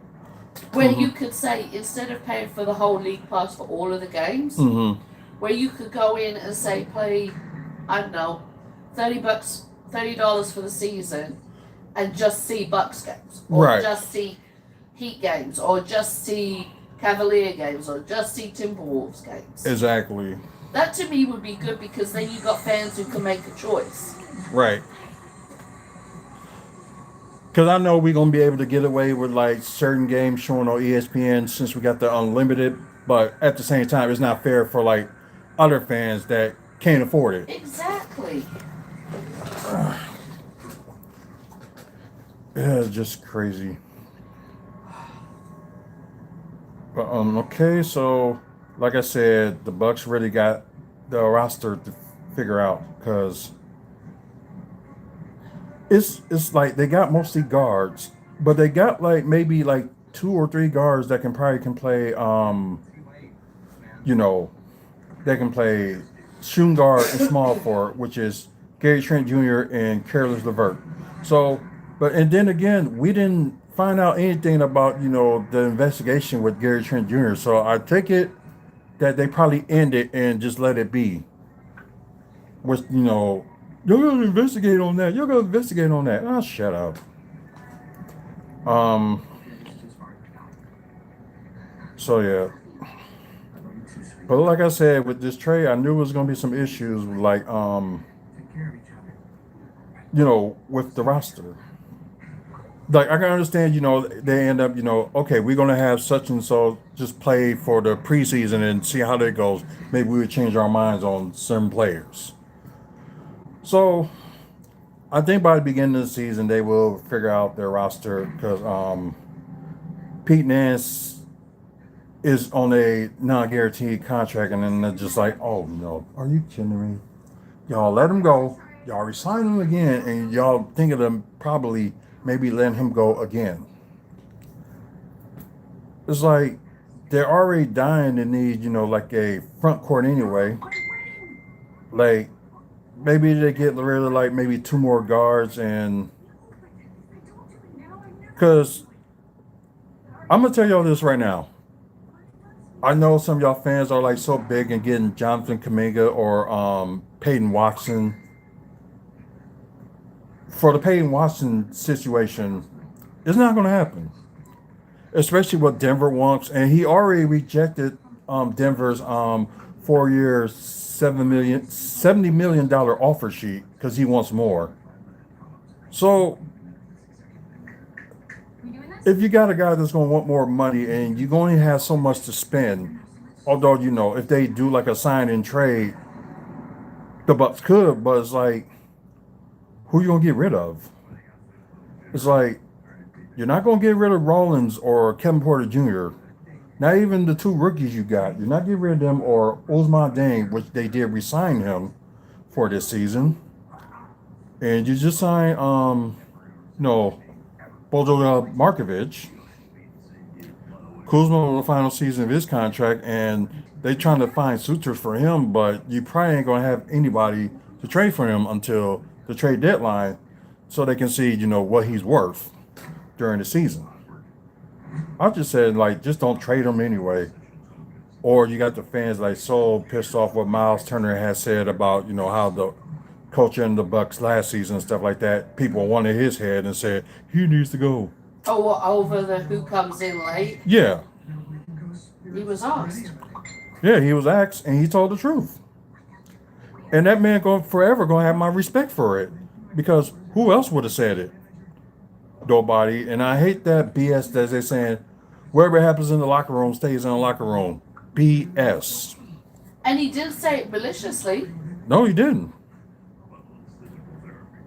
Where you could say, instead of paying for the whole League Pass for all of the games, Mm-hmm. where you could go in and say, play, I don't know, $30 for the season and just see Bucks games. Or Right. just see Heat games. Or just see Cavalier games. Or just see Timberwolves games. Exactly. That to me would be good because then you got fans who can make a choice. Right. Because I know we're going to be able to get away with like certain games showing on ESPN since we got the unlimited. But at the same time, it's not fair for like other fans that can't afford it. Exactly. Yeah, it's just crazy. But okay, so like I said, the Bucks really got the roster to figure out because it's like they got mostly guards, but they got like maybe like 2 or 3 guards that can play they can play shooting guard and small forward, which is Gary Trent Jr. and Carlos LeVert. So, and then again, we didn't find out anything about the investigation with Gary Trent Jr. So I take it that they probably end it and just let it be. Which you're gonna investigate on that. You're gonna investigate on that. Oh, shut up. So yeah. But like I said, with this trade, I knew it was gonna be some issues, like with the roster. Like I can understand, they end up, okay, we're gonna have such and so just play for the preseason and see how that goes. Maybe we would change our minds on some players. So I think by the beginning of the season they will figure out their roster because Pete Nance is on a non-guaranteed contract, and then they're just like, oh no, are you kidding me? Y'all let him go. Y'all resign him again, and y'all think of them probably maybe letting him go again. It's like they're already dying to need, like a front court anyway. Like maybe they get rid of like maybe 2 more guards, and because I'm gonna tell y'all this right now. I know some of y'all fans are like so big in getting Jonathan Kuminga or Peyton Watson. For the Peyton Watson situation, it's not going to happen. Especially what Denver wants, and he already rejected Denver's 4-year $70 million offer sheet because he wants more. So if you got a guy that's going to want more money and you're going to have so much to spend, although if they do like a sign and trade, the Bucks could, but it's like who you gonna get rid of? It's like you're not gonna get rid of Rollins or Kevin Porter Jr. Not even the two rookies you got. You're not getting rid of them or Ousmane Dane, which they did resign him for this season. And you just signed Bojo Markovic. Kuzma on the final season of his contract, and they trying to find suitors for him, but you probably ain't gonna have anybody to trade for him until the trade deadline, so they can see what he's worth during the season. I just said like just don't trade him anyway. Or you got the fans like so pissed off what Miles Turner has said about how the culture in the Bucks last season and stuff like that. People wanted his head and said he needs to go. Oh, well, over the who comes in late? Yeah, He was asked. yeah, he was asked and he told the truth. And that man going forever gonna have my respect for it, because who else would have said it? Nobody. And I hate that BS that they're saying whatever happens in the locker room stays in the locker room. BS. And he did say it maliciously. No, he didn't.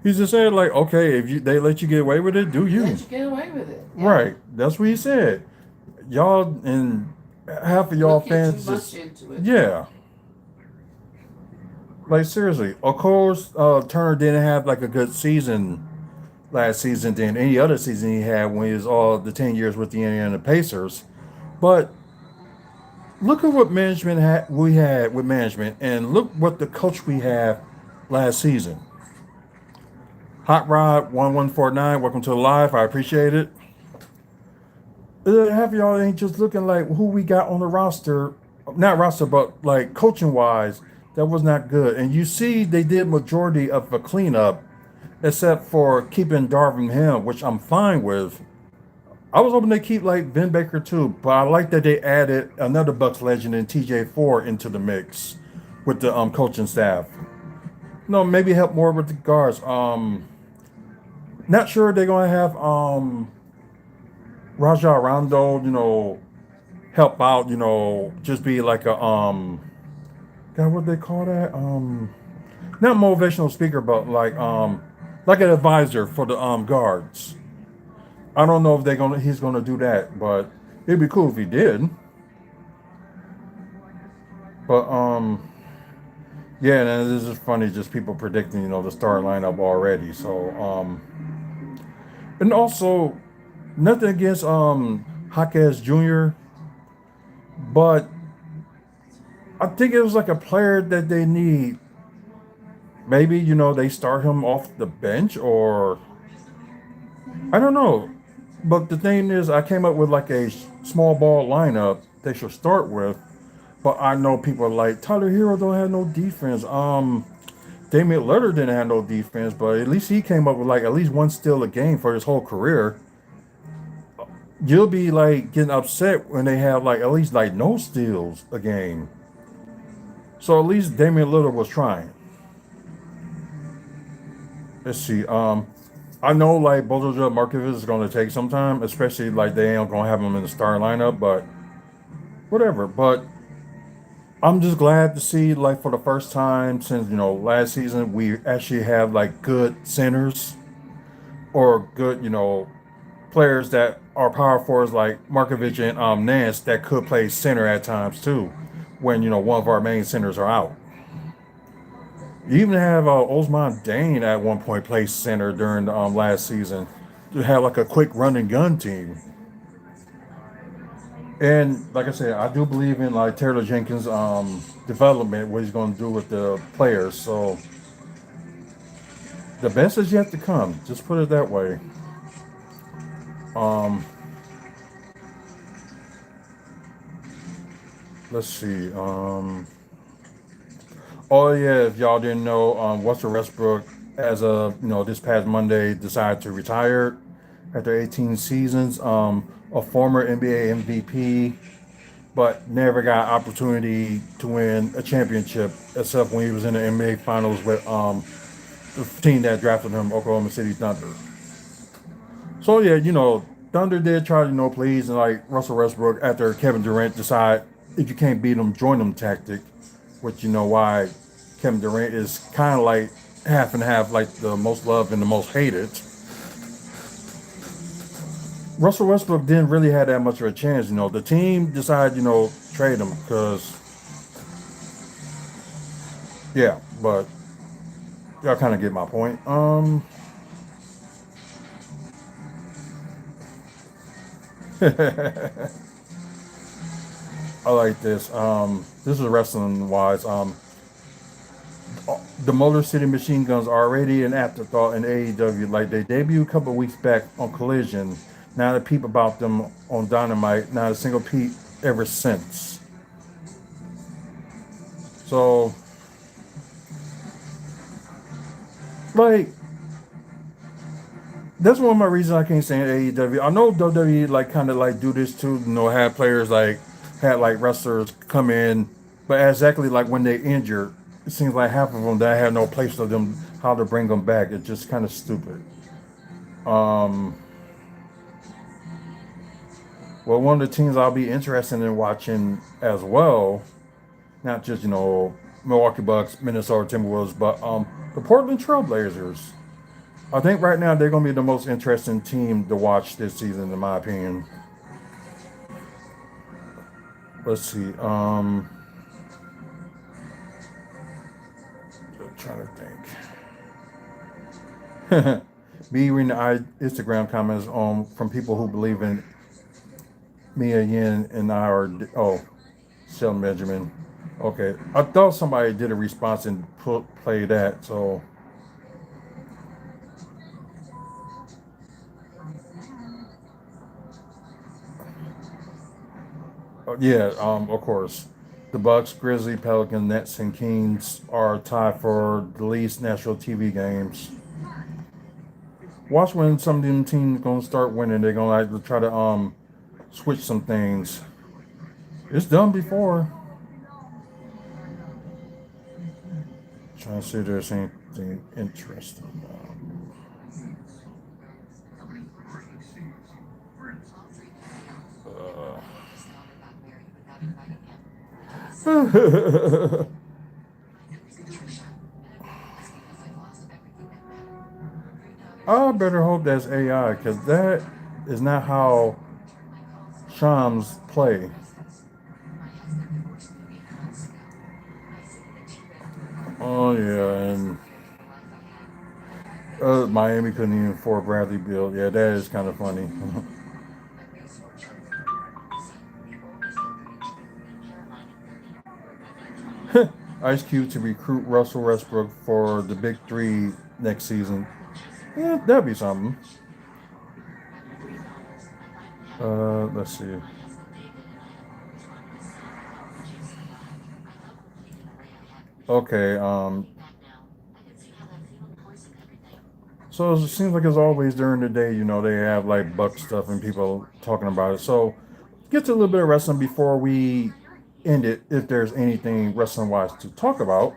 He just said like, okay, if they let you get away with it, do you? Let you get away with it. Yeah. Right. That's what he said. Y'all and half of y'all Looking fans too just much into it. yeah. Like seriously. Of course, Turner didn't have like a good season last season than any other season he had when he was all the 10 years with the Indiana Pacers. But look at what we had with management, and look what the coach we have last season. Hot Rod 1149, welcome to the live. I appreciate it. Half of y'all ain't just looking like who we got on the roster, not roster, but like coaching wise, that was not good. And you see, they did majority of the cleanup, except for keeping Darvin Ham, which I'm fine with. I was hoping they keep like Vin Baker too, but I like that they added another Bucks legend in TJ4 into the mix with the coaching staff. No, maybe help more with the guards. Not sure they're gonna have Raja Rondo, help out, just be like a God, what they call that? Not motivational speaker, but like an advisor for the guards. I don't know if he's gonna do that, but it'd be cool if he did. But yeah, and this is funny, just people predicting, the start lineup already. So and also nothing against Jaquez Jr., but I think it was like a player that they need. Maybe, they start him off the bench, or I don't know. But the thing is, I came up with like a small ball lineup they should start with. But I know people are like, Tyler Hero don't have no defense. Damian Lillard didn't have no defense, but at least he came up with like at least one steal a game for his whole career. You'll be like getting upset when they have like at least like no steals a game. So at least Damian Lillard was trying. Let's see. I know like Bojo Markovic is going to take some time, especially like they ain't going to have him in the starting lineup, but whatever. But I'm just glad to see like for the first time since last season we actually have like good centers or good players that are power forwards like Markovic and Nance that could play center at times too when one of our main centers are out. You even have Ousmane Dane at one point play center during the last season to have like a quick run and gun team. And like I said, I do believe in like Taylor Jenkins' development, what he's going to do with the players. So the best is yet to come. Just put it that way. Let's see. Oh yeah, if y'all didn't know, Russell Westbrook, as of this past Monday, decided to retire after 18 seasons. A former NBA MVP, but never got opportunity to win a championship except when he was in the NBA Finals with the team that drafted him, Oklahoma City Thunder. So yeah, Thunder did try to please and like Russell Westbrook after Kevin Durant decide if you can't beat them, join them tactic, which why Kevin Durant is kind of like half and half, like the most loved and the most hated. Russell Westbrook didn't really have that much of a chance. The team decided, trade him because, yeah, but y'all kind of get my point. I like this. This is wrestling wise. The Motor City Machine Guns are already an afterthought in AEW. Like they debuted a couple of weeks back on Collision. Now the peep about them on Dynamite. Not a single peep ever since. So, like, that's one of my reasons I can't stand AEW. I know WWE like kind of like do this too. Have players like had like wrestlers come in, but exactly like when they injured, it seems like half of them that have no place for them how to bring them back. It's just kind of stupid. Well, one of the teams I'll be interested in watching as well, not just Milwaukee Bucks, Minnesota Timberwolves, but the Portland Trailblazers. I think right now they're going to be the most interesting team to watch this season, in my opinion. Let's see. I'm trying to think. Me reading the Instagram comments from people who believe in Mia Yin and I are Shelton Benjamin. Okay, I thought somebody did a response and play that. So yeah, of course, the Bucks, Grizzlies, Pelicans, Nets, and Kings are tied for the least national TV games. Watch when some of them teams gonna start winning. They're gonna like try to switch some things. It's done before. Trying to see if there's anything interesting. I better hope that's AI because that is not how Shams play. Oh yeah, and Miami couldn't even afford Bradley Beal. Yeah, that is kind of funny. Ice Cube to recruit Russell Westbrook for the Big Three next season. Yeah, that'd be something. Let's see. Okay. So it seems like it's always during the day. They have like Buck stuff and people talking about it. So get to a little bit of wrestling before we end it. If there's anything wrestling wise to talk about.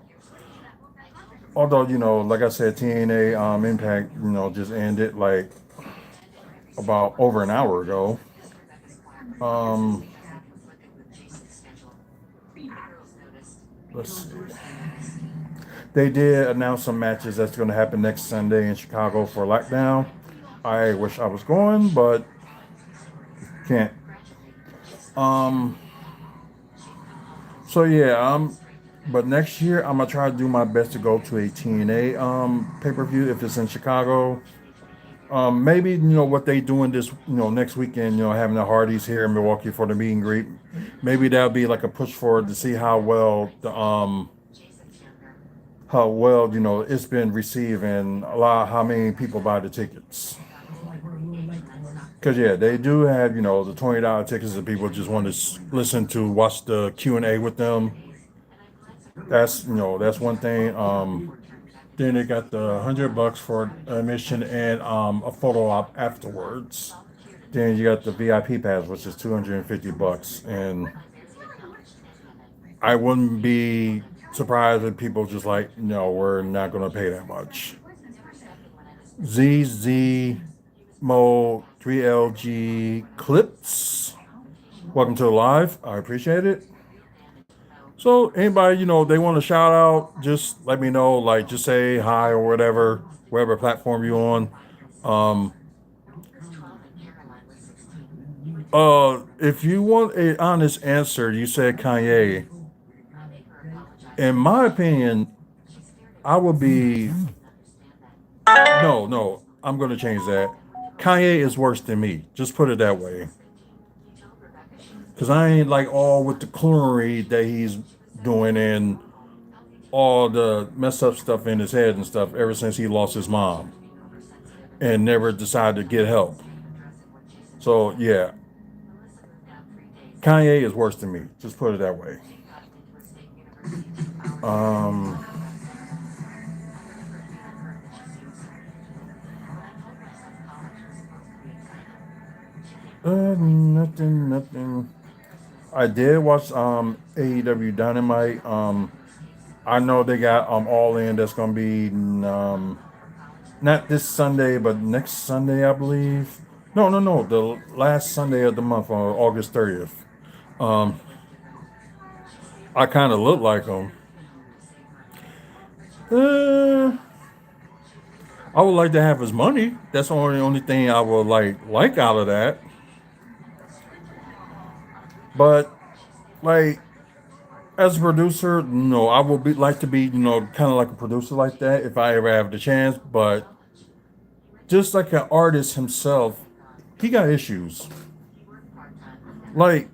Although like I said, TNA Impact just ended like about over an hour ago. Um, let's see. They did announce some matches that's going to happen next Sunday in Chicago for Lockdown. I wish I was going, but can't. Um, so yeah, but next year I'm gonna try to do my best to go to a TNA pay-per-view if it's in Chicago. Maybe what they doing this next weekend. Having the Hardys here in Milwaukee for the meet and greet. Maybe that'll be like a push forward to see how well it's been received and how many people buy the tickets. Because yeah, they do have the $20 tickets that people just want to listen to, watch the Q&A with them. That's one thing. Then they got the $100 for admission and a photo op afterwards. Then you got the VIP pass, which is $250, and I wouldn't be surprised if people just like, no, we're not going to pay that much. ZZ Mo 3LG Clips. Welcome to the live. I appreciate it. So anybody, they want to shout out, just let me know, like just say hi or whatever, whatever platform you're on. Um if you want a honest answer, you said Kanye. In my opinion, I would be no, I'm gonna change that. Kanye is worse than me. Just put it that way. Cause I ain't like all with the clownery that he's doing and all the messed up stuff in his head and stuff ever since he lost his mom and never decided to get help. So yeah, Kanye is worse than me. Just put it that way. Um, nothing. I did watch AEW Dynamite. I know they got All In. That's gonna be not this Sunday, but next Sunday, I believe. No. The last Sunday of the month on August 30th. Um, I kind of look like him. Uh, I would like to have his money. That's the only thing I would like out of that. But like as a producer, no, I would be like to be kind of like a producer like that if I ever have the chance. But just like an artist himself, he got issues. Like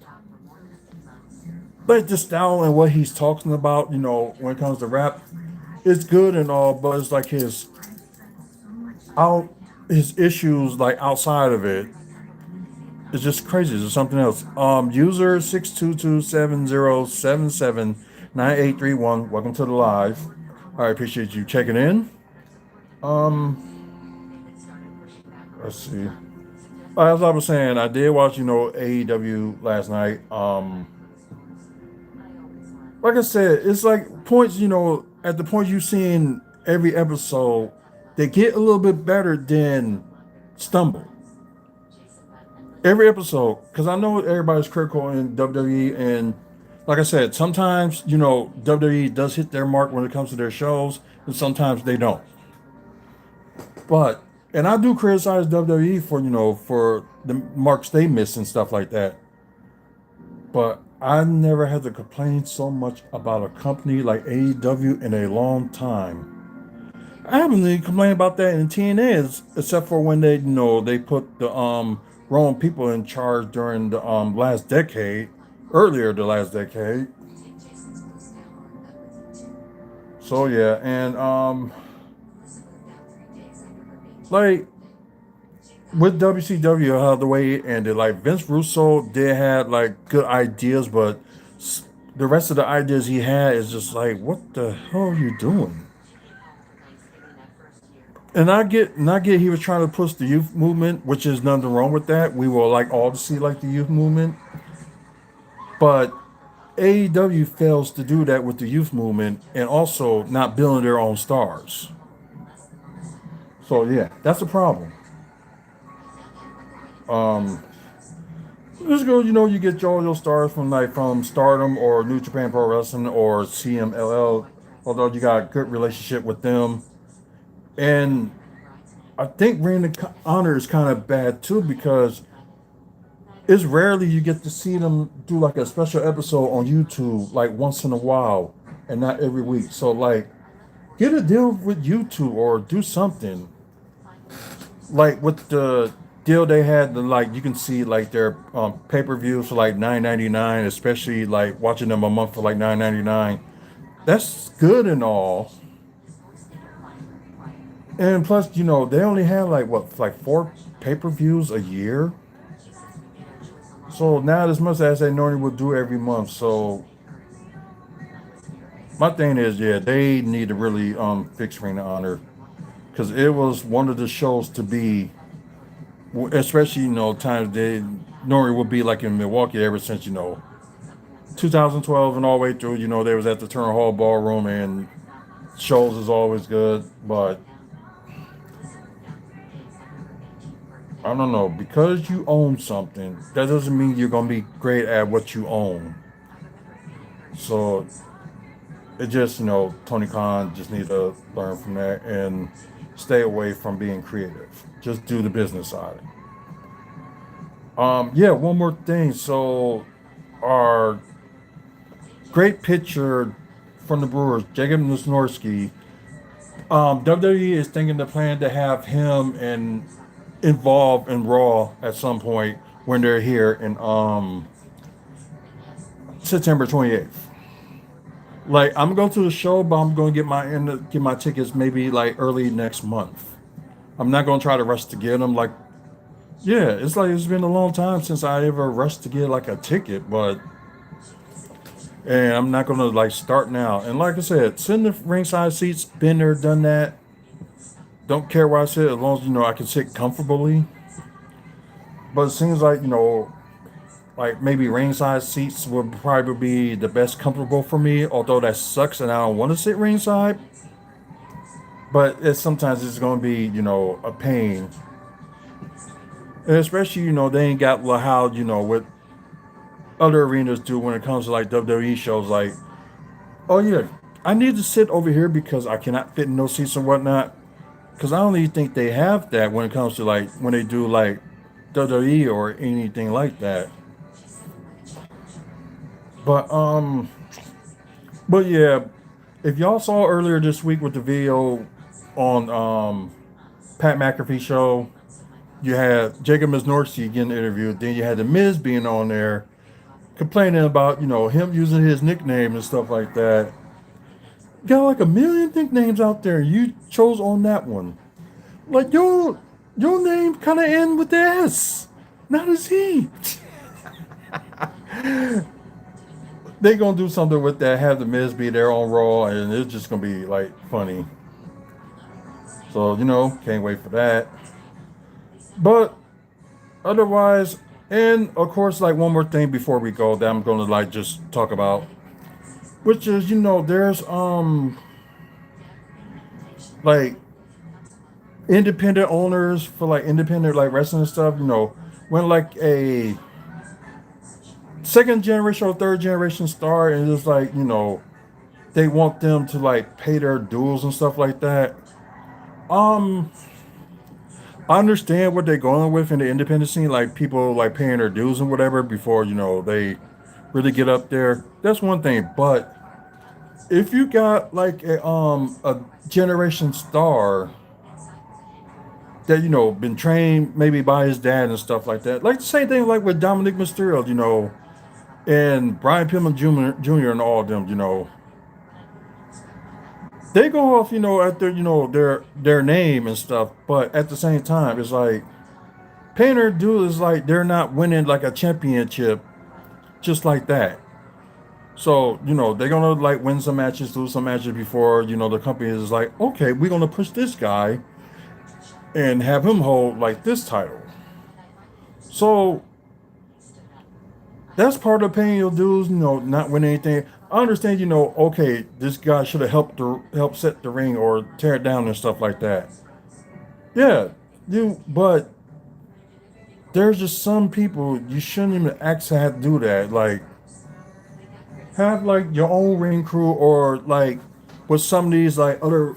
like the style and what he's talking about, when it comes to rap, it's good and all, but it's like out his issues like outside of it. It's just crazy. It's something else. User 62270779831. Welcome to the live. I appreciate you checking in. Um, let's see. As I was saying, I did watch, AEW last night. Like I said, it's like points, at the point you've seen every episode, they get a little bit better than stumble. Every episode, because I know everybody's critical in WWE, and like I said, sometimes WWE does hit their mark when it comes to their shows, and sometimes they don't. But and I do criticize WWE for for the marks they miss and stuff like that. But I never had to complain so much about a company like AEW in a long time. I haven't really complained about that in TNA, except for when they put the wrong people in charge during the last decade, earlier the last decade. So yeah, and like with WCW, how the way it ended, like Vince Russo did had like good ideas, but the rest of the ideas he had is just like, what the hell are you doing? And I get he was trying to push the youth movement, which is nothing wrong with that. We will like all to see like the youth movement. But AEW fails to do that with the youth movement and also not building their own stars. So yeah, that's a problem. Um Just go, you get all your stars from from Stardom or New Japan Pro Wrestling or CMLL, although you got a good relationship with them. And I think Ring of Honor is kind of bad too because it's rarely you get to see them do like a special episode on YouTube like once in a while and not every week. So like get a deal with YouTube or do something. Like with the deal they had, like you can see like their pay-per-views for like $9.99, especially like watching them a month for like $9.99. That's good and all. And plus, they only have like what, like four pay-per-views a year. So not as much as they normally would do every month. So my thing is, yeah, they need to really fix Ring of Honor because it was one of the shows to be, especially times they normally would be like in Milwaukee ever since 2012 and all the way through. They was at the Turner Hall Ballroom and shows is always good, but I don't know, because you own something, that doesn't mean you're gonna be great at what you own. So it just, Tony Khan just needs to learn from that and stay away from being creative. Just do the business side. Yeah, one more thing. So our great pitcher from the Brewers, Jacob Wisniewski, WWE is thinking the plan to have him and involved in Raw at some point when they're here in September 28th. Like I'm going to the show, but I'm going to get my tickets maybe like early next month. I'm not going to try to rush to get them. Like, yeah, it's like it's been a long time since I ever rushed to get like a ticket, but and I'm not going to like start now. And like I said, sitting in the ringside seats, been there, done that. Don't care where I sit as long as I can sit comfortably. But it seems like like maybe ringside seats would probably be the best comfortable for me. Although that sucks, and I don't want to sit ringside. But sometimes it's going to be a pain, and especially they ain't got how what other arenas do when it comes to like WWE shows. Like, oh yeah, I need to sit over here because I cannot fit in those seats and whatnot. Because I don't even think they have that when it comes to like when they do like WWE or anything like that. But but yeah, if y'all saw earlier this week with the video on Pat McAfee show, you had Jacob Wisniewski getting interviewed. Then you had the Miz being on there complaining about him using his nickname and stuff like that. You got like a million nicknames out there. You chose on that one. Like your name kind of end with the S, not a Z. They gonna do something with that. Have the Miz be there on Raw, and it's just gonna be like funny. So can't wait for that. But otherwise, and of course, like one more thing before we go that I'm gonna like just talk about, which is there's like independent owners for like independent like wrestling and stuff. When like a second generation or third generation star, and it's like they want them to like pay their dues and stuff like that. Um, I understand what they're going with in the independent scene, like people like paying their dues and whatever before they really get up there. That's one thing, but if you got like a generation star that been trained maybe by his dad and stuff like that, like the same thing like with Dominic Mysterio, and Brian Pillman Jr. and all of them, they go off, at their name and stuff, but at the same time, it's like paying their dues is like they're not winning like a championship just like that. So they're gonna like win some matches, lose some matches before the company is like, okay, we're gonna push this guy and have him hold like this title. So that's part of paying your dues, not winning anything. I understand, okay, this guy should have help set the ring or tear it down and stuff like that. Yeah, but there's just some people you shouldn't even actually have to do that. Like, have like your own ring crew or like what some of these like other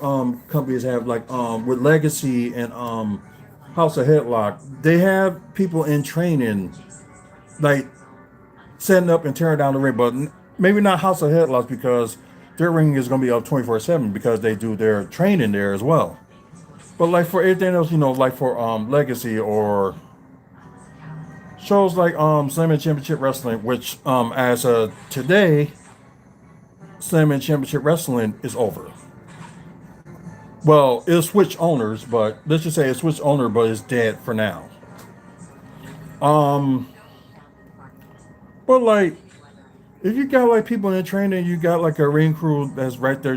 companies have, like with Legacy and House of Headlock. They have people in training, like setting up and tearing down the ring, but maybe not House of Headlocks because their ring is going to be up 24/7 because they do their training there as well. But like for everything else, like for Legacy or shows like Slam Championship Wrestling, which as today, Slam Championship Wrestling is over. Well, it'll switch owners, but let's just say it switched owner, but it's dead for now. Um, but like if you got like people in training, you got like a ring crew that's right there,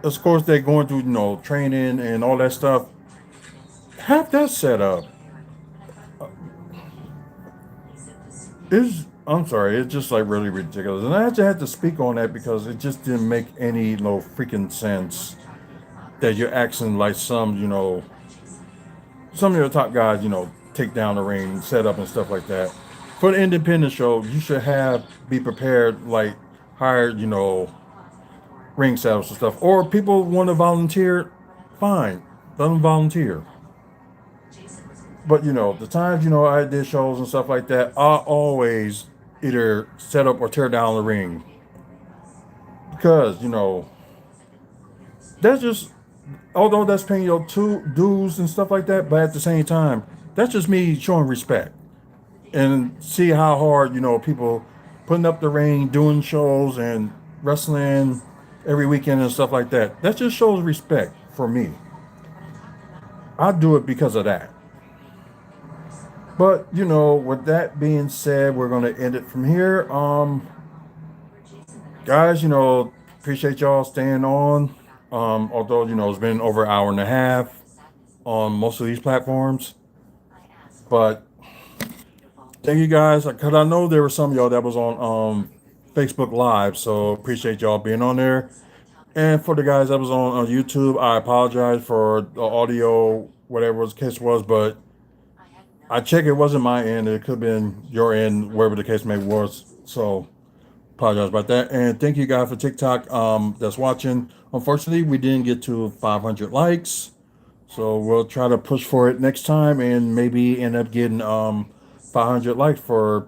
of course they're going through, training and all that stuff. Have that set up. I'm sorry, it's just like really ridiculous. And I just had to speak on that because it just didn't make any freaking sense that you're asking like some of your top guys, take down the ring, set up and stuff like that. For the independent show, you should be prepared, like hire, ring setups and stuff. Or people want to volunteer, fine, let them volunteer. But the times I did shows and stuff like that, I always either set up or tear down the ring because that's just although that's paying your two dues and stuff like that, but at the same time, that's just me showing respect and see how hard people putting up the ring, doing shows and wrestling every weekend and stuff like that. That just shows respect for me. I do it because of that. But with that being said, we're gonna end it from here. Guys, appreciate y'all staying on. Although it's been over an hour and a half on most of these platforms, but thank you guys, because I know there were some of y'all that was on Facebook Live, so appreciate y'all being on there. And for the guys that was on YouTube, I apologize for the audio, whatever the case was, but I checked it wasn't my end. It could have been your end, wherever the case may was. So apologize about that. And thank you guys for TikTok that's watching. Unfortunately, we didn't get to 500 likes. So we'll try to push for it next time and maybe end up getting 500 likes for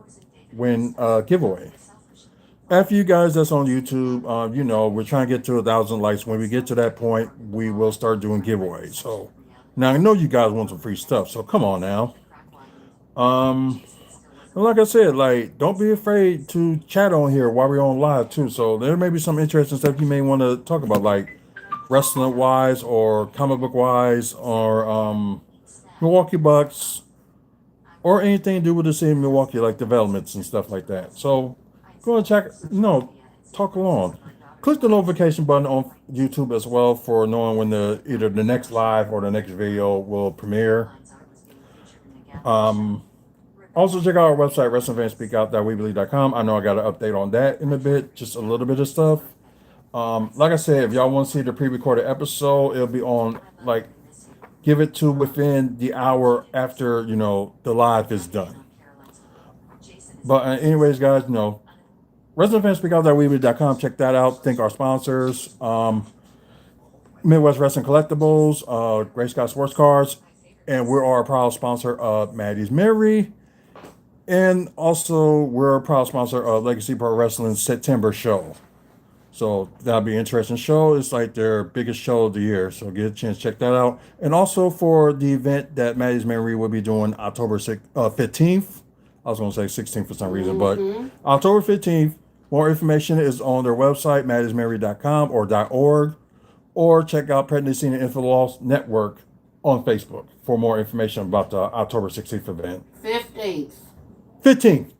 win giveaway. After you guys that's on YouTube, we're trying to get to 1,000 likes. When we get to that point, we will start doing giveaways. So now I know you guys want some free stuff, so come on now. And like I said, don't be afraid to chat on here while we're on live too. So there may be some interesting stuff you may want to talk about, like wrestling wise or comic book wise or Milwaukee Bucks or anything to do with the city of Milwaukee, like developments and stuff like that. So go and check, talk along. Click the notification button on YouTube as well for knowing when either the next live or the next video will premiere. Also check out our website, WrestlingFansSpeakOut.weebly.com. I know I got an update on that in a bit, just a little bit of stuff. Like I said, if y'all want to see the pre-recorded episode, it'll be on, give it to within the hour after, the live is done. But anyways, guys, WrestlingFansSpeakOut.weebly.com. Check that out. Thank our sponsors, Midwest Wrestling Collectibles, Gray Scott Sports Cards, and we are a proud sponsor of Maddie's Mary. And also, we're a proud sponsor of Legacy Pro Wrestling's September show. So that'll be an interesting show. It's like their biggest show of the year. So get a chance to check that out. And also for the event that Maddie's Memory will be doing October 15th. I was going to say 16th for some reason, but October 15th. More information is on their website, maddiesmary.com or .org. Or check out Pregnancy and Infant Loss Network on Facebook for more information about the October 16th event. 15th.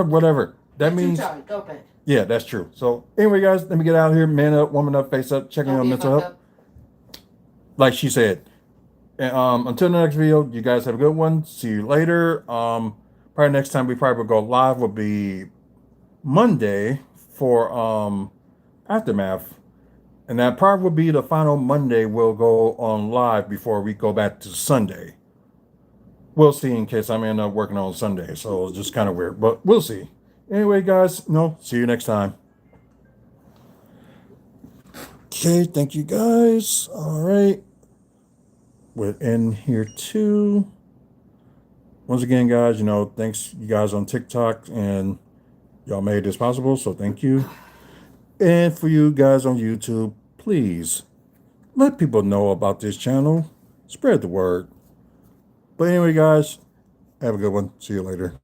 Whatever. That means... Go back. Yeah, that's true. So anyway, guys, let me get out of here. Man up, woman up, face up, checking on mental health. Like she said. And until the next video, you guys have a good one. See you later. Probably next time we probably will go live will be Monday for Aftermath. And that probably will be the final Monday we'll go on live before we go back to Sunday. We'll see in case I'm end up working on Sunday. So it's just kind of weird, but we'll see. Anyway, guys, see you next time. Okay, thank you guys. All right. We'll end here too. Once again, guys, thanks you guys on TikTok and y'all made this possible, so thank you. And for you guys on YouTube, please let people know about this channel. Spread the word. But anyway, guys, have a good one. See you later.